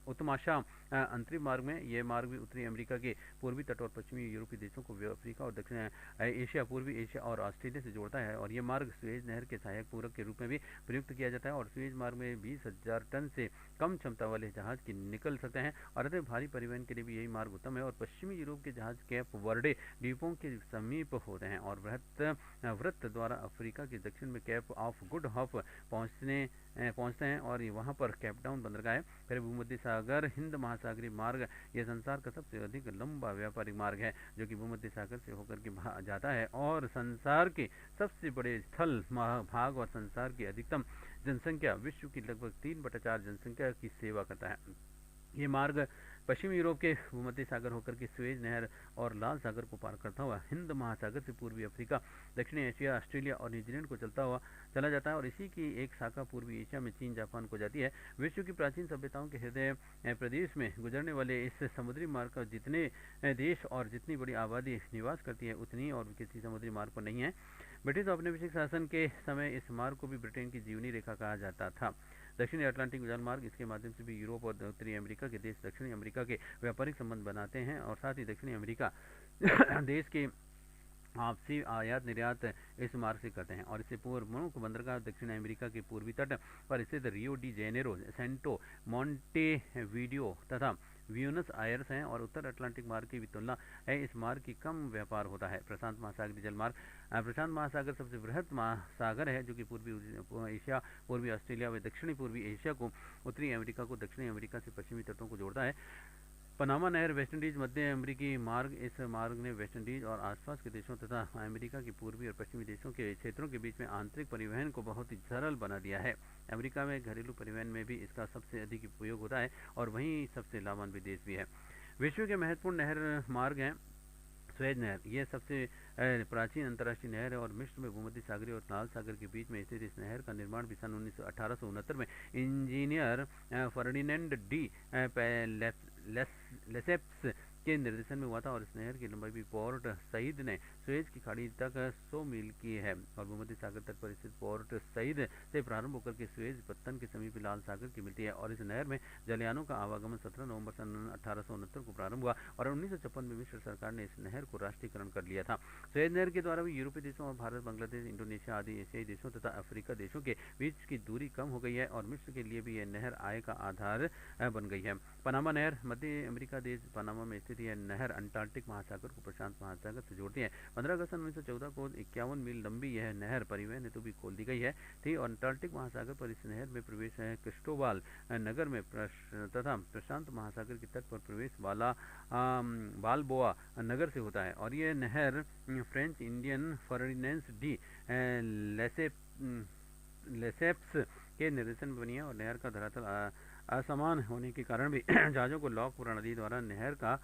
उत्तमाशा अंतरिम मार्ग में यह मार्ग भी उत्तरी अमेरिका के पूर्वी तट और पश्चिमी यूरोपीय देशों को अफ्रीका और दक्षिण एशिया, पूर्वी एशिया और ऑस्ट्रेलिया से जोड़ता है और यह मार्ग सुएज नहर के सहायक पूरक के रूप में भी प्रयुक्त किया जाता है और सुएज मार्ग में 20,000 टन से कम क्षमता वाले जहाज की निकल सकते हैं और अतः भारी परिवहन के लिए भी यही मार्ग उत्तम है। और पश्चिमी यूरोप के जहाज केप वर्डे द्वीपों के समीप होते हैं और वृत्त द्वारा अफ्रीका के दक्षिण में केप ऑफ गुड होप पहुंचते हैं और वहां पर केपटाउन बंदरगाह है। फिर भूमध्य सागर हिंद महासागरीय मार्ग यह संसार का सबसे अधिक लंबा व्यापारिक मार्ग है जो कि भूमध्य सागर से होकर के जाता है और संसार के सबसे बड़े स्थल भाग और संसार की अधिकतम जनसंख्या विश्व की लगभग 3/4 जनसंख्या की सेवा करता है। ये मार्ग पश्चिमी यूरोप के भूमध्य सागर होकर के स्वेज नहर और लाल सागर को पार करता हुआ हिंद महासागर से पूर्वी अफ्रीका, दक्षिणी एशिया, ऑस्ट्रेलिया और न्यूजीलैंड को चला जाता है और इसी की एक शाखा पूर्वी एशिया में चीन, जापान को जाती है। विश्व की प्राचीन सभ्यताओं के हृदय प्रदेश में गुजरने वाले इस समुद्री मार्ग का जितने देश और जितनी बड़ी आबादी निवास करती है, उतनी और किसी समुद्री मार्ग पर नहीं है। ब्रिटिश औपनिवेशिक शासन के समय इस मार्ग को भी ब्रिटेन की जीवनी रेखा कहा जाता था। दक्षिणी अटलांटिक जलमार्ग, इसके माध्यम से भी यूरोप और उत्तरी अमेरिका के देश दक्षिणी अमेरिका के व्यापारिक संबंध बनाते हैं और साथ ही दक्षिणी अमेरिका देश के आपसी आयात निर्यात इस मार्ग से करते हैं और इससे पूर्व प्रमुख बंदरगाह दक्षिण अमेरिका के पूर्वी तट पर स्थित Rio de Janeiro, Santos Montevideo तथा ब्यूनस आयर्स हैं और उत्तर अटलांटिक मार्ग की भी तुलना है इस मार्ग की कम व्यापार होता है। प्रशांत महासागरीय जलमार्ग, प्रशांत महासागर सबसे बृहद महासागर है जो कि पूर्वी एशिया, पूर्वी ऑस्ट्रेलिया व दक्षिणी पूर्वी एशिया को, उत्तरी अमेरिका को दक्षिणी अमेरिका से पश्चिमी तटों को जोड़ता है। पनामा नहर, वेस्ट इंडीज मध्य अमेरिकी मार्ग, इस मार्ग ने वेस्ट इंडीज और आसपास के देशों तथा अमेरिका की पूर्वी और पश्चिमी देशों के क्षेत्रों के बीच में आंतरिक परिवहन को बहुत ही सरल बना दिया है। अमेरिका में घरेलू परिवहन में भी इसका सबसे अधिक उपयोग होता है और वहीं सबसे लाभान्वित देश भी है। विश्व के महत्वपूर्ण नहर मार्ग हैं स्वेज नहर, यह सबसे प्राचीन अंतर्राष्ट्रीय नहर है और मिस्र में भूमध्य सागरीय और लाल सागर के बीच में स्थित इस नहर का निर्माण भी सन 1869 में इंजीनियर फर्डिनेंड डी लेसेप्स के निर्देशन में हुआ था और इस नहर की लंबाई भी पोर्ट सईद ने सुएज की खाड़ी तक 100 मील की है और भूमध्य सागर तट पर स्थित पोर्ट सईद से प्रारंभ होकर के सुएज पत्तन के समीप लाल सागर की मिलती है और इस नहर में जलयानों का आवागमन 17 नवंबर सन 1869 को प्रारंभ हुआ और 1956 में मिस्र सरकार ने इस नहर को राष्ट्रीयकरण कर लिया था। सुएज नहर के द्वारा भी यूरोपीय देशों और भारत, बांग्लादेश, इंडोनेशिया आदि एशियाई देशों तथा अफ्रीका देशों के बीच की दूरी कम हो गई है और मिस्र के लिए भी यह नहर आय का आधार बन गई है। पनामा नहर, मध्य अमेरिका देश पनामा में स्थित यह नहर अंटार्कटिक महासागर को प्रशांत महासागर से जोड़ती है। 15 अगस्त 1914 को 51 मील लंबी यह नहर परिवहन हेतु भी खोल दी गई है थी और अंटार्कटिक महासागर पर इस नहर में प्रवेश है क्रिस्टोबाल नगर में तथा प्रशांत महासागर के तट पर प्रवेश वाला बालबोआ नगर से होता है और यह नहर French Indian Ferdinand de Lesseps के निर्देशन में बनी है और नहर का धरातल असमान होने के कारण भी जहाजों को लॉकपुरा नदी द्वारा नहर का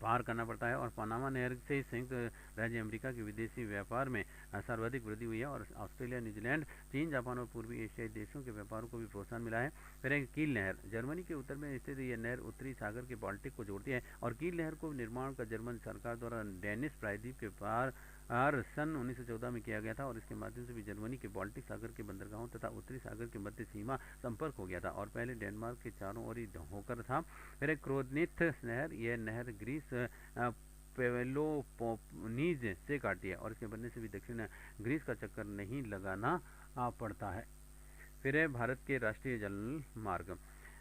पार करना पड़ता है और पनामा नहर से संयुक्त राज्य अमेरिका के विदेशी व्यापार में सर्वाधिक वृद्धि हुई है और ऑस्ट्रेलिया, न्यूजीलैंड, चीन, जापान और पूर्वी एशियाई देशों के व्यापारों को भी प्रोत्साहन मिला है। फिर एक कील नहर, जर्मनी के उत्तर में स्थित यह नहर उत्तरी सागर के बाल्टिक को जोड़ती है और कील नहर को निर्माण का जर्मन सरकार द्वारा डेनिश प्रायद्वीप के पार सन 1914 में किया गया था और इसके माध्यम से भी जर्मनी के बाल्टिक सागर के बंदरगाहों तथा उत्तरी सागर के मध्य सीमा संपर्क हो गया था और पहले डेनमार्क के चारों ओर ही होकर था। फिर एक क्रोनिथ नहर, यह नहर ग्रीस पेलोपोनीज से काटती है और इसके बनने से भी दक्षिण ग्रीस का चक्कर नहीं लगाना पड़ता है। फिर है भारत के राष्ट्रीय जल मार्ग,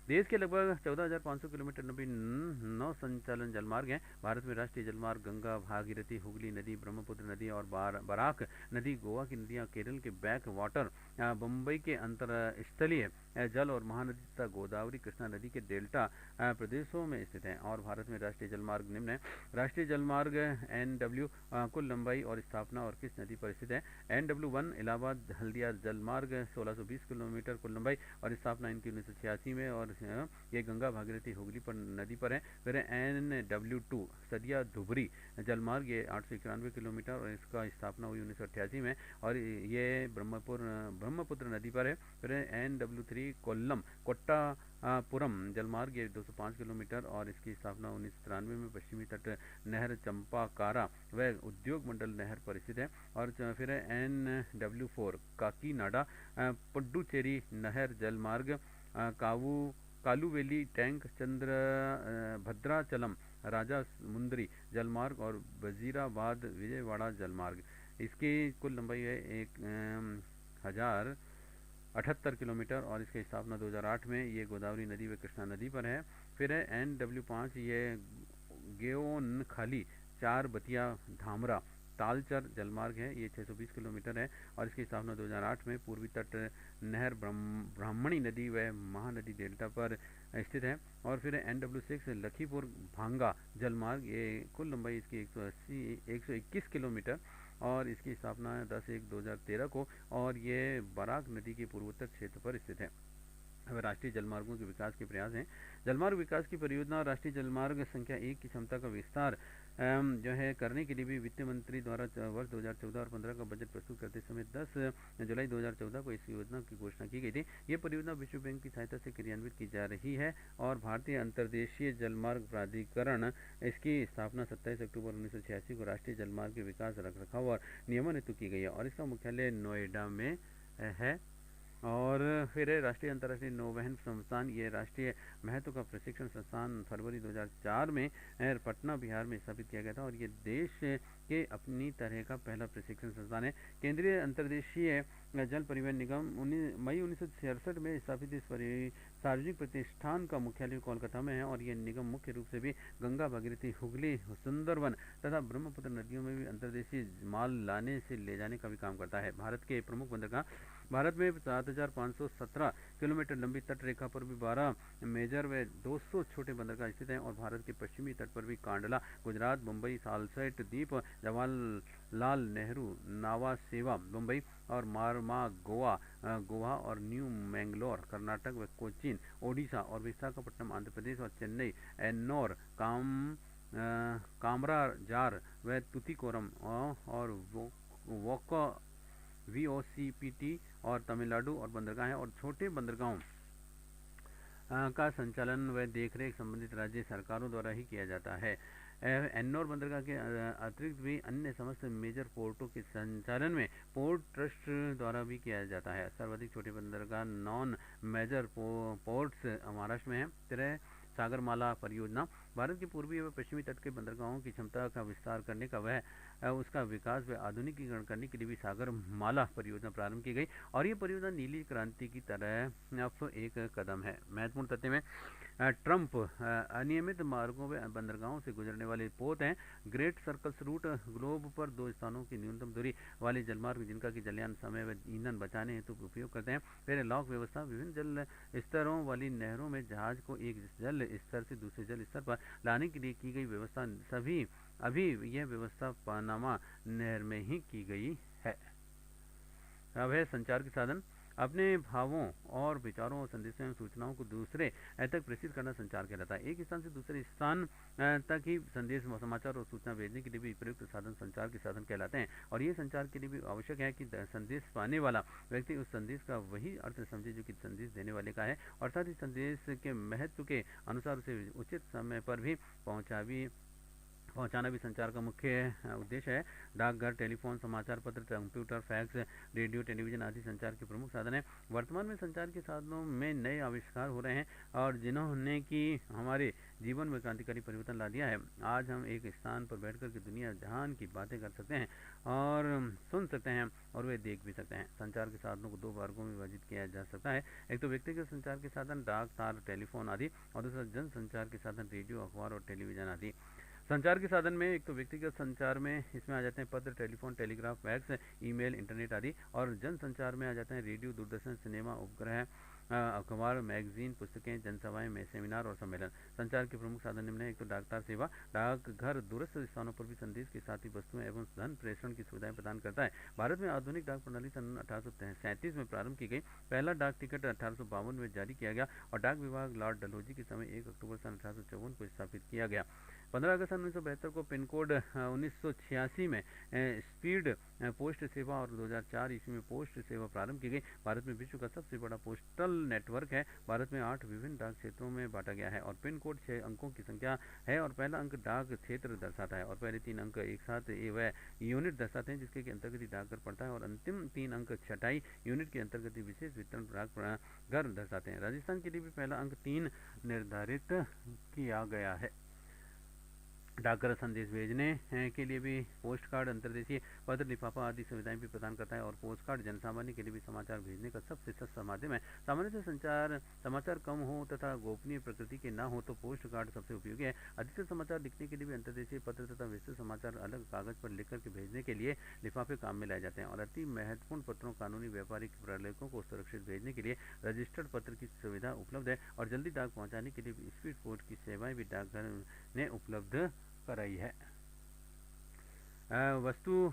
देश के लगभग 14,500 किलोमीटर लंबी 9 संचालन जलमार्ग हैं। भारत में राष्ट्रीय जलमार्ग गंगा, भागीरथी, हुगली नदी, ब्रह्मपुत्र नदी और बराक नदी, गोवा की नदियाँ, केरल के बैक वाटर, मुंबई के अंतरस्थलीय जल और महानदी तथा गोदावरी कृष्णा नदी के डेल्टा प्रदेशों में स्थित हैं और भारत में राष्ट्रीय जलमार्ग निम्न है। राष्ट्रीय जलमार्ग NW कुल लंबाई और स्थापना और किस नदी पर स्थित है? NW1 इलाहाबाद हल्दिया जलमार्ग 1620 किलोमीटर कुल लंबाई और स्थापना इनकी 1986 में और ये गंगा, भागीरथी, हुगली पर नदी पर है। फिर NW2 सदिया धुबरी जलमार्ग, ये 891 किलोमीटर और इसका स्थापना हुई 1988 में और ये ब्रह्मपुत्र नदी पर है। फिर NW3 कोल्लम कोट्टापुरम जलमार्ग, ये 205 किलोमीटर और इसकी स्थापना 1993 में पश्चिमी तट नहर चंपाकारा व उद्योग मंडल नहर पर स्थित है। और फिर NW4 काकीनाडा पुडुचेरी नहर जलमार्ग, कालुवेली टैंक भद्राचलम राजा मुंदरी जलमार्ग और वजीराबाद विजयवाड़ा जलमार्ग, इसकी कुल लंबाई है 1078 किलोमीटर और इसकी स्थापना 2008 में ये गोदावरी नदी व कृष्णा नदी पर है। फिर है NW5, ये गेओन खाली चार बतिया धामरा तालचर जलमार्ग है, ये 620 किलोमीटर है और इसकी स्थापना 2008 में पूर्वी तट नहर ब्राह्मणी नदी व महानदी डेल्टा पर स्थित है। और फिर NW6 लखीपुर भांगा जलमार्ग, ये कुल लंबाई इसकी 121 किलोमीटर और इसकी स्थापना 10/1/2013 को, और ये बराक नदी के पूर्वोत्तर क्षेत्र पर स्थित है। राष्ट्रीय जलमार्गों के विकास के प्रयास हैं। जलमार्ग विकास की परियोजना और राष्ट्रीय जलमार्ग संख्या 1 की क्षमता का विस्तार जो है करने के लिए भी वित्त मंत्री द्वारा वर्ष 2014 और 15 का बजट प्रस्तुत करते समय 10 जुलाई 2014 को इस योजना की घोषणा की गई थी। ये परियोजना विश्व बैंक की सहायता से क्रियान्वित की जा रही है और भारतीय अंतर्देशीय जलमार्ग प्राधिकरण इसकी स्थापना 27 अक्टूबर 1986 को राष्ट्रीय जलमार्ग के विकास, रखरखाव और नियमन हेतु की गई है और इसका मुख्यालय नोएडा में है। और फिर है राष्ट्रीय अंतर्राष्ट्रीय नौवहन संस्थान। ये राष्ट्रीय महत्व का प्रशिक्षण संस्थान फरवरी 2004 में पटना बिहार में स्थापित किया गया था और ये देश के अपनी तरह का पहला प्रशिक्षण संस्थान है। केंद्रीय अंतर्देशीय जल परिवहन निगम मई 1966 में स्थापित इस सार्वजनिक प्रतिष्ठान का मुख्यालय कोलकाता में है और ये निगम मुख्य रूप से भी गंगा, भागीरथी, हुगली, सुंदरवन तथा ब्रह्मपुत्र नदियों में भी अंतर्देशीय माल लाने से ले जाने का भी काम करता है। भारत के प्रमुख बंदरगाह। भारत में 7517 किलोमीटर लंबी तट रेखा पर भी 12 मेजर व 200 छोटे बंदरगाह स्थित हैं और भारत के पश्चिमी तट पर भी कांडला, गुजरात, मुंबई, सालसेट द्वीप, जवाहरलाल नेहरू, नावा सेवा मुंबई और मारमा गोवा और न्यू मैंगलोर कर्नाटक व कोचीन ओडिशा और विशाखापट्टनम आंध्र प्रदेश और चेन्नई, एन्नोर, कामराजार व तुतीकोरम और वोका VOCPT और तमिलनाडु और बंदरगाह हैं और छोटे बंदरगाहों का संचालन व देखरेख संबंधित राज्य सरकारों द्वारा ही किया जाता है। एन्नोर बंदरगाह के अतिरिक्त भी अन्य समस्त मेजर पोर्टों के संचालन में पोर्ट ट्रस्ट द्वारा भी किया जाता है। सर्वाधिक छोटे बंदरगाह नॉन मेजर पोर्ट्स महाराष्ट्र में है। सागरमाला परियोजना। भारत के पूर्वी व पश्चिमी तट के बंदरगाहों की क्षमता का विस्तार करने का उसका विकास व आधुनिकीकरण करने के लिए भी सागरमाला परियोजना प्रारंभ की गई और ये परियोजना नीली क्रांति की तरह एक कदम है। महत्वपूर्ण तथ्य में ट्रंप अनियमित मार्गों व बंदरगाहों से गुजरने वाले पोत हैं। ग्रेट सर्कल्स रूट ग्लोब पर 2 स्थानों की न्यूनतम दूरी वाले जलमार्ग जिनका कि जलयान समय व ईंधन बचाने हेतु उपयोग करते हैं। फिर लॉक व्यवस्था। विभिन्न जल स्तरों वाली नहरों में जहाज को एक जल स्तर से दूसरे जल स्तर पर लाने के लिए की गई व्यवस्था अभी यह व्यवस्था पनामा नहर में ही की गई है। अब है संचार के साधन। अपने भावों और विचारों और संदेशों एवं सूचनाओं को दूसरे तक प्रेषित करना संचार कहलाता है। एक स्थान से दूसरे स्थान तक ही संदेश, समाचार और सूचना भेजने के लिए भी प्रयुक्त साधन संचार के साधन कहलाते हैं और ये संचार के लिए भी आवश्यक है कि संदेश पाने वाला व्यक्ति उस संदेश का वही अर्थ समझे जो कि संदेश देने वाले का है और साथ ही संदेश के महत्व के अनुसार उसे उचित समय पर भी पहुंचाना भी संचार का मुख्य उद्देश्य है। डाकघर, टेलीफोन, समाचार पत्र, कंप्यूटर, फैक्स, रेडियो, टेलीविजन आदि संचार के प्रमुख साधन हैं। वर्तमान में संचार के साधनों में नए आविष्कार हो रहे हैं और जिन्होंने कि हमारे जीवन में क्रांतिकारी परिवर्तन ला दिया है। आज हम एक स्थान पर बैठकर के दुनिया जहान की बातें कर सकते हैं और सुन सकते हैं और वे देख भी सकते हैं। संचार के साधनों को 2 वर्गों में विभाजित किया जा सकता है। एक तो व्यक्तिगत संचार के साधन, डाक, तार, टेलीफोन आदि, और दूसरा जन संचार के साधन, रेडियो, अखबार और टेलीविजन आदि। संचार के साधन में एक तो व्यक्तिगत संचार में इसमें आ जाते हैं पत्र, telephone, telegraph, fax, email, internet आदि, और जन संचार में आ जाते हैं रेडियो, दूरदर्शन, सिनेमा, उपग्रह, अखबार, मैगजीन, पुस्तकें, जनसभाएं में सेमिनार और सम्मेलन। संचार के प्रमुख साधन निम्न है। एक तो डाकतार सेवा। डाकघर दूरस्थ स्थानों पर भी संदेश के साथ ही वस्तुएं एवं धन प्रेषण की सुविधाएं प्रदान करता है। भारत में आधुनिक डाक प्रणाली सन 1837 में प्रारंभ की गई। पहला डाक टिकट 1852 में जारी किया गया और डाक विभाग लॉर्ड डलहौजी के समय 1 अक्टूबर सन 1854 को स्थापित किया गया। 15 अगस्त 1972 को पिन कोड 1986 में स्पीड पोस्ट सेवा और 2004 ईस्वी में पोस्ट सेवा प्रारंभ की गई। भारत में विश्व का सबसे बड़ा पोस्टल नेटवर्क है। भारत में 8 विभिन्न डाक क्षेत्रों में बांटा गया है और पिन कोड 6 अंकों की संख्या है और पहला अंक डाक क्षेत्र दर्शाता है और पहले 3 अंक एक साथ वह यूनिट दर्शाते हैं जिसके अंतर्गत ही डाकघर पड़ता है और अंतिम 3 अंक छटाई यूनिट के अंतर्गत ही विशेष वितरण डाकघर दर्शाते हैं। राजस्थान के लिए भी पहला अंक 3 निर्धारित किया गया है। डाकघर संदेश भेजने के लिए भी पोस्ट कार्ड, अंतर्देशीय पत्र, लिफाफा आदि सुविधाएं भी प्रदान करता है और पोस्ट कार्ड जनसामान्य के लिए भी समाचार भेजने का सबसे सस्ता माध्यम है। सामान्य से समाचार कम हो तथा गोपनीय प्रकृति के ना हो तो पोस्ट कार्ड सबसे उपयोगी है। अधिकतर समाचार लिखने के लिए भी अंतर्देशीय पत्र तथा विस्तृत समाचार अलग कागज पर लिख करके भेजने के लिए लिफाफे काम में लाए जाते हैं और अति महत्वपूर्ण पत्रों, कानूनी, व्यापारिक प्रलेखों को सुरक्षित भेजने के लिए रजिस्टर्ड पत्र की सुविधा उपलब्ध है और जल्दी डाक पहुँचाने के लिए स्पीड पोस्ट की सेवाएं भी डाकघर ने उपलब्ध कराई है। वस्तु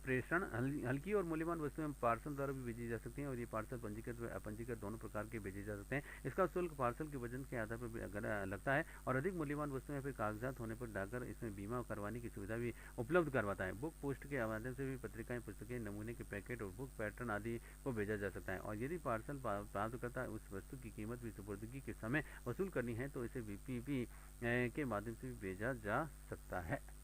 प्रेषण हल्की और मूल्यवान वस्तुएं पार्सल द्वारा भी भेजी जा सकती हैं और ये पार्सल पंजीकृत व अपंजीकृत दोनों प्रकार के भेजे जा सकते हैं। इसका शुल्क पार्सल के वजन के आधार पर भी अगर लगता है और अधिक मूल्यवान वस्तुएं फिर कागजात होने पर डाकर इसमें बीमा करवाने की सुविधा भी उपलब्ध करवाता है। बुक पोस्ट के माध्यम से भी पत्रिकाएं, पुस्तकें, नमूने के पैकेट और बुक पैटर्न आदि को भेजा जा सकता है और यदि पार्सल प्राप्त करता है उस वस्तु की कीमत भी सुपुर्दगी के समय वसूल करनी है तो इसे VPP के माध्यम से भी भेजा जा सकता है।